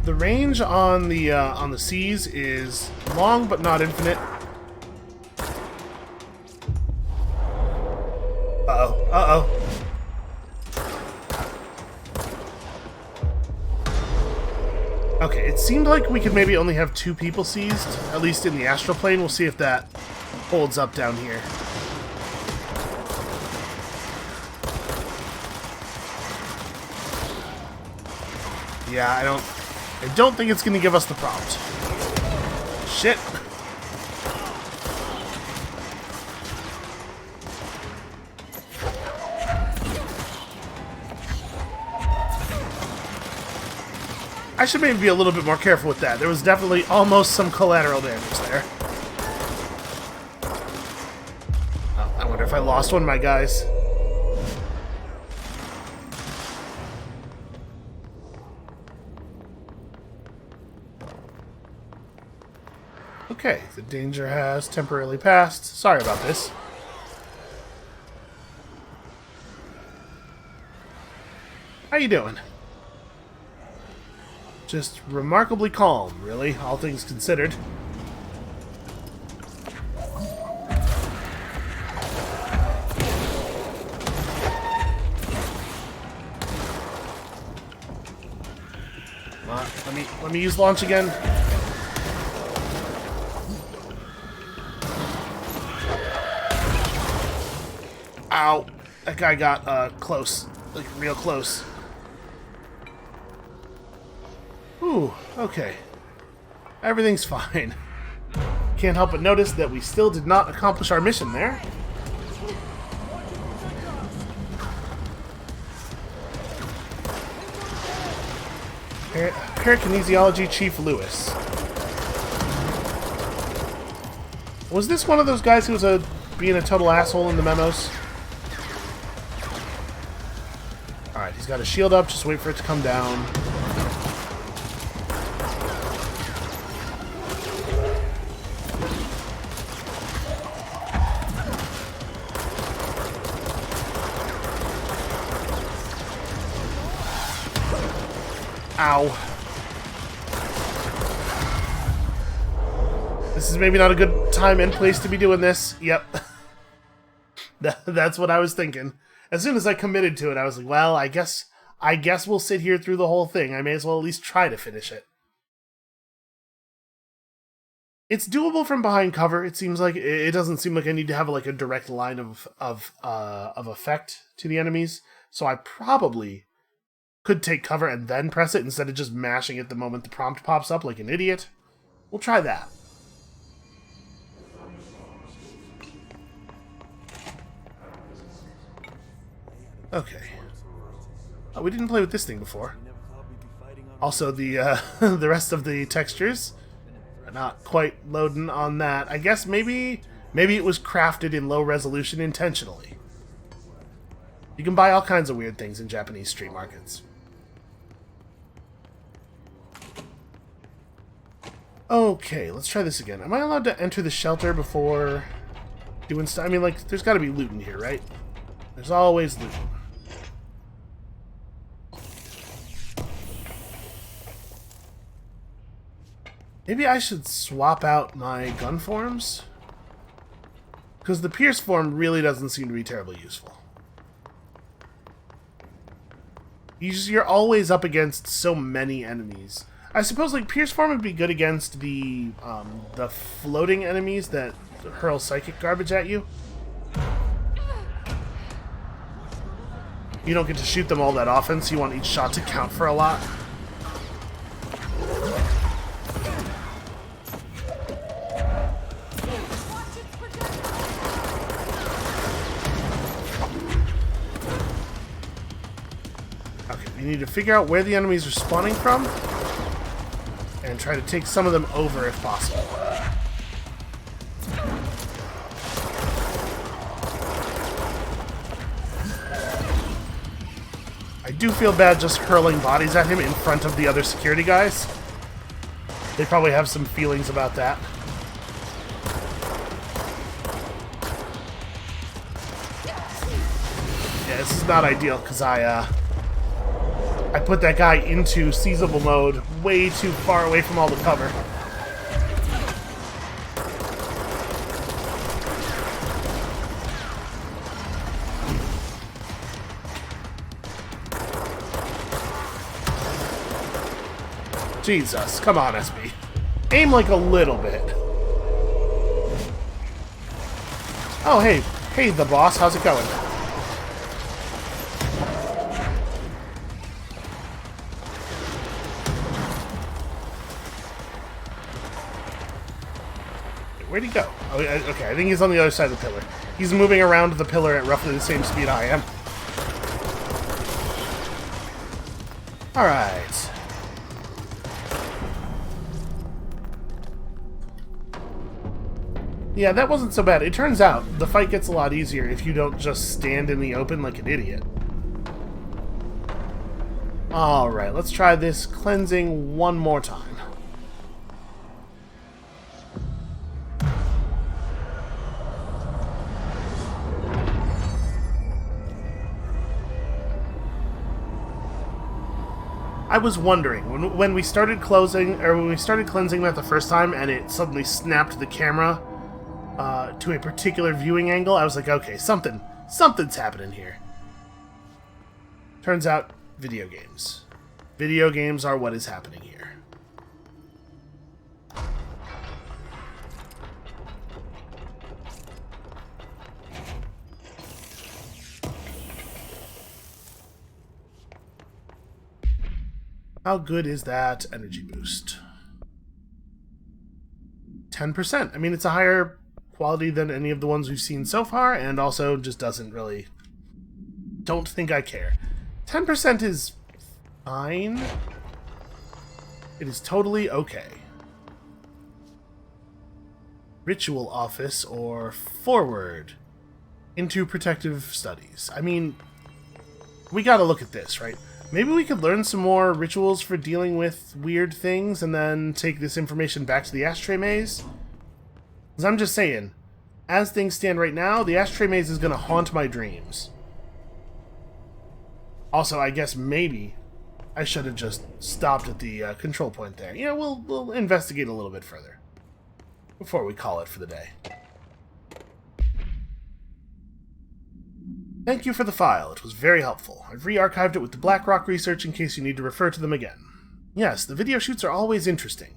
The range on the C's is long but not infinite. Uh-oh, uh-oh. Okay, it seemed like we could maybe only have 2 people seized, at least in the astral plane. We'll see if that holds up down here. Yeah, I don't think it's going to give us the prompt. Shit. I should maybe be a little bit more careful with that. There was definitely almost some collateral damage there. Oh, I wonder if I lost one of my guys. Okay, the danger has temporarily passed. Sorry about this. How you doing? Just remarkably calm, really, all things considered. Let me use launch again. Ow! That guy got close, like real close. Ooh, okay. Everything's fine. Can't help but notice that we still did not accomplish our mission there. Parakinesiology Chief Lewis. Was this one of those guys who was being a total asshole in the memos? Alright, he's got a shield up, just wait for it to come down. Ow. This is maybe not a good time and place to be doing this. Yep. That's what I was thinking. As soon as I committed to it, I was like, well, I guess we'll sit here through the whole thing. I may as well at least try to finish it. It's doable from behind cover. It seems like it doesn't seem like I need to have like a direct line of effect to the enemies. So I probably could take cover and then press it instead of just mashing it the moment the prompt pops up like an idiot. We'll try that. Okay. Oh, we didn't play with this thing before. Also, the the rest of the textures are not quite loading on that. I guess maybe it was crafted in low resolution intentionally. You can buy all kinds of weird things in Japanese street markets. Okay, let's try this again. Am I allowed to enter the shelter before doing stuff? I mean, like, there's got to be loot in here, right? There's always loot. Maybe I should swap out my gun forms? Because the Pierce form really doesn't seem to be terribly useful. You're always up against so many enemies. I suppose like Pierce form would be good against the floating enemies that hurl psychic garbage at you. You don't get to shoot them all that often, so you want each shot to count for a lot. Okay, we need to figure out where the enemies are spawning from and try to take some of them over if possible. I do feel bad just hurling bodies at him in front of the other security guys. They probably have some feelings about that. Yeah, this is not ideal because I put that guy into seizable mode way too far away from all the cover. Jesus, come on, SB. Aim like a little bit. Oh, hey, the boss, how's it going? Where'd he go? Oh, okay, I think he's on the other side of the pillar. He's moving around the pillar at roughly the same speed I am. Alright. Yeah, that wasn't so bad. It turns out the fight gets a lot easier if you don't just stand in the open like an idiot. Alright, let's try this cleansing one more time. I was wondering when we started closing, or when we started cleansing that the first time, and it suddenly snapped the camera to a particular viewing angle. I was like, okay, something's happening here. Turns out, video games. Video games are what is happening here. How good is that energy boost? 10%. I mean, it's a higher quality than any of the ones we've seen so far, and also just doesn't really... Don't think I care. 10% is fine. It is totally okay. Ritual office or forward into protective studies. I mean, we gotta look at this, right? Maybe we could learn some more rituals for dealing with weird things and then take this information back to the ashtray maze. Because I'm just saying, as things stand right now, the ashtray maze is going to haunt my dreams. Also, I guess maybe I should have just stopped at the control point there. Yeah, we'll investigate a little bit further before we call it for the day. Thank you for the file. It was very helpful. I've re-archived it with the BlackRock research in case you need to refer to them again. Yes, the video shoots are always interesting.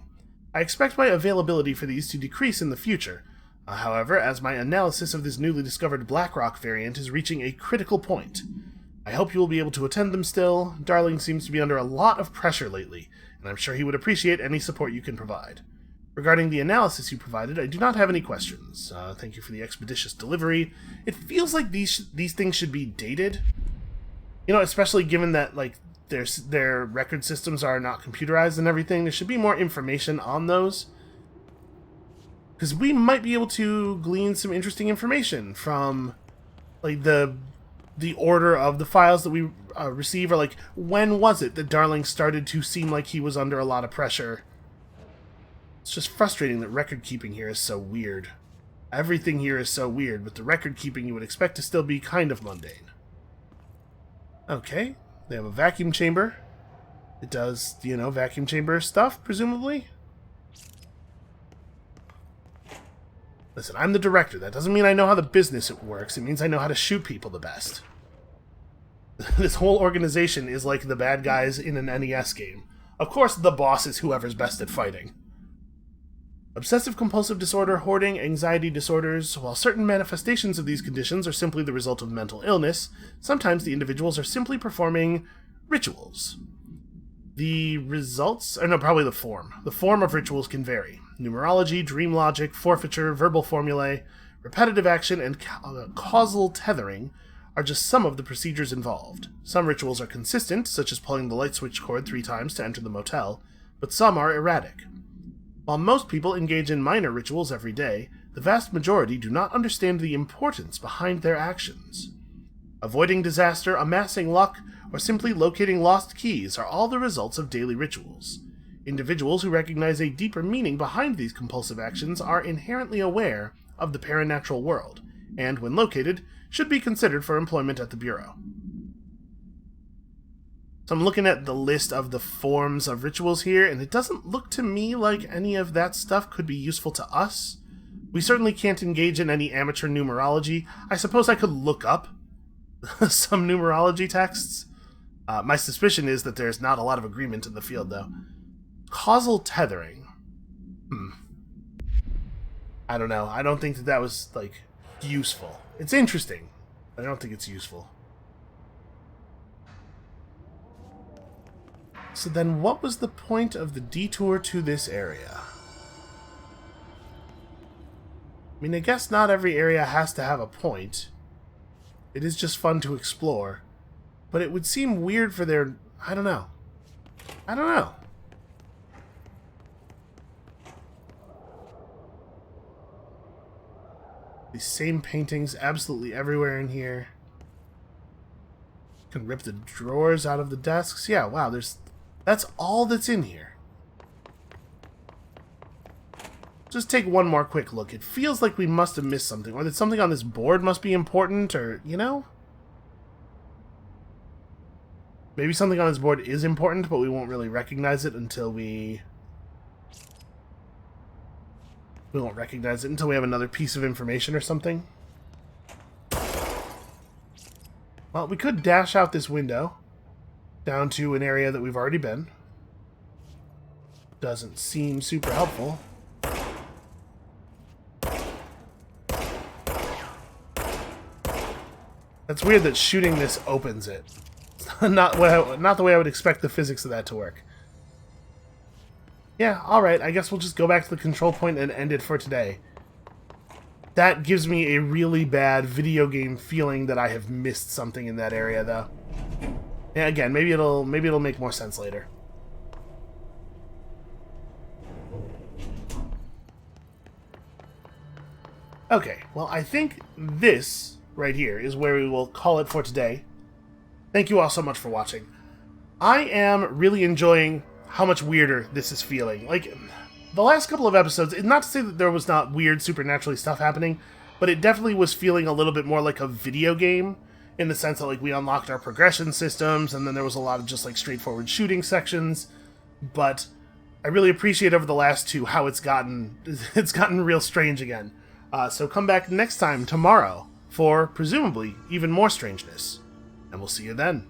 I expect my availability for these to decrease in the future. However, as my analysis of this newly discovered BlackRock variant is reaching a critical point. I hope you will be able to attend them still. Darling seems to be under a lot of pressure lately, and I'm sure he would appreciate any support you can provide. Regarding the analysis you provided, I do not have any questions. Thank you for the expeditious delivery. It feels like these things should be dated. You know, especially given that, like, their record systems are not computerized and everything. There should be more information on those. Because we might be able to glean some interesting information from, like, the order of the files that we receive. Or, like, when was it that Darling started to seem like he was under a lot of pressure? It's just frustrating that record keeping here is so weird. Everything here is so weird, but the record keeping you would expect to still be kind of mundane. Okay, they have a vacuum chamber. It does, you know, vacuum chamber stuff, presumably. Listen, I'm the director. That doesn't mean I know how the business works. It means I know how to shoot people the best. This whole organization is like the bad guys in an NES game. Of course, the boss is whoever's best at fighting. Obsessive-compulsive disorder, hoarding, anxiety disorders. While certain manifestations of these conditions are simply the result of mental illness, sometimes the individuals are simply performing rituals. The results... or no, probably the form. The form of rituals can vary. Numerology, dream logic, forfeiture, verbal formulae, repetitive action, and causal tethering are just some of the procedures involved. Some rituals are consistent, such as pulling the light switch cord 3 times to enter the motel, but some are erratic. While most people engage in minor rituals every day, the vast majority do not understand the importance behind their actions. Avoiding disaster, amassing luck, or simply locating lost keys are all the results of daily rituals. Individuals who recognize a deeper meaning behind these compulsive actions are inherently aware of the paranatural world, and, when located, should be considered for employment at the Bureau. So I'm looking at the list of the forms of rituals here, and it doesn't look to me like any of that stuff could be useful to us. We certainly can't engage in any amateur numerology. I suppose I could look up some numerology texts. My suspicion is that there's not a lot of agreement in the field, though. Causal tethering. I don't know. I don't think that was, like, useful. It's interesting, but I don't think it's useful. So then what was the point of the detour to this area? I mean, I guess not every area has to have a point. It is just fun to explore. But it would seem weird for their... I don't know. These same paintings absolutely everywhere in here. Can rip the drawers out of the desks. Yeah, wow, that's all that's in here. Just take one more quick look. It feels like we must have missed something, or that something on this board must be important, or, you know? Maybe something on this board is important, but we won't really recognize it until we won't recognize it until we have another piece of information or something. Well, we could dash out this window down to an area that we've already been. Doesn't seem super helpful. That's weird that shooting this opens it. Not the way I would expect the physics of that to work. Yeah, alright, I guess we'll just go back to the control point and end it for today. That gives me a really bad video game feeling that I have missed something in that area, though. Yeah, again, maybe it'll make more sense later. Okay, well, I think this right here is where we will call it for today. Thank you all so much for watching. I am really enjoying how much weirder this is feeling. Like, the last couple of episodes, not to say that there was not weird supernaturally stuff happening, but it definitely was feeling a little bit more like a video game, in the sense that, like, we unlocked our progression systems, and then there was a lot of just, like, straightforward shooting sections. But I really appreciate over the last two how it's gotten real strange again. So come back next time, tomorrow, for presumably even more strangeness. And we'll see you then.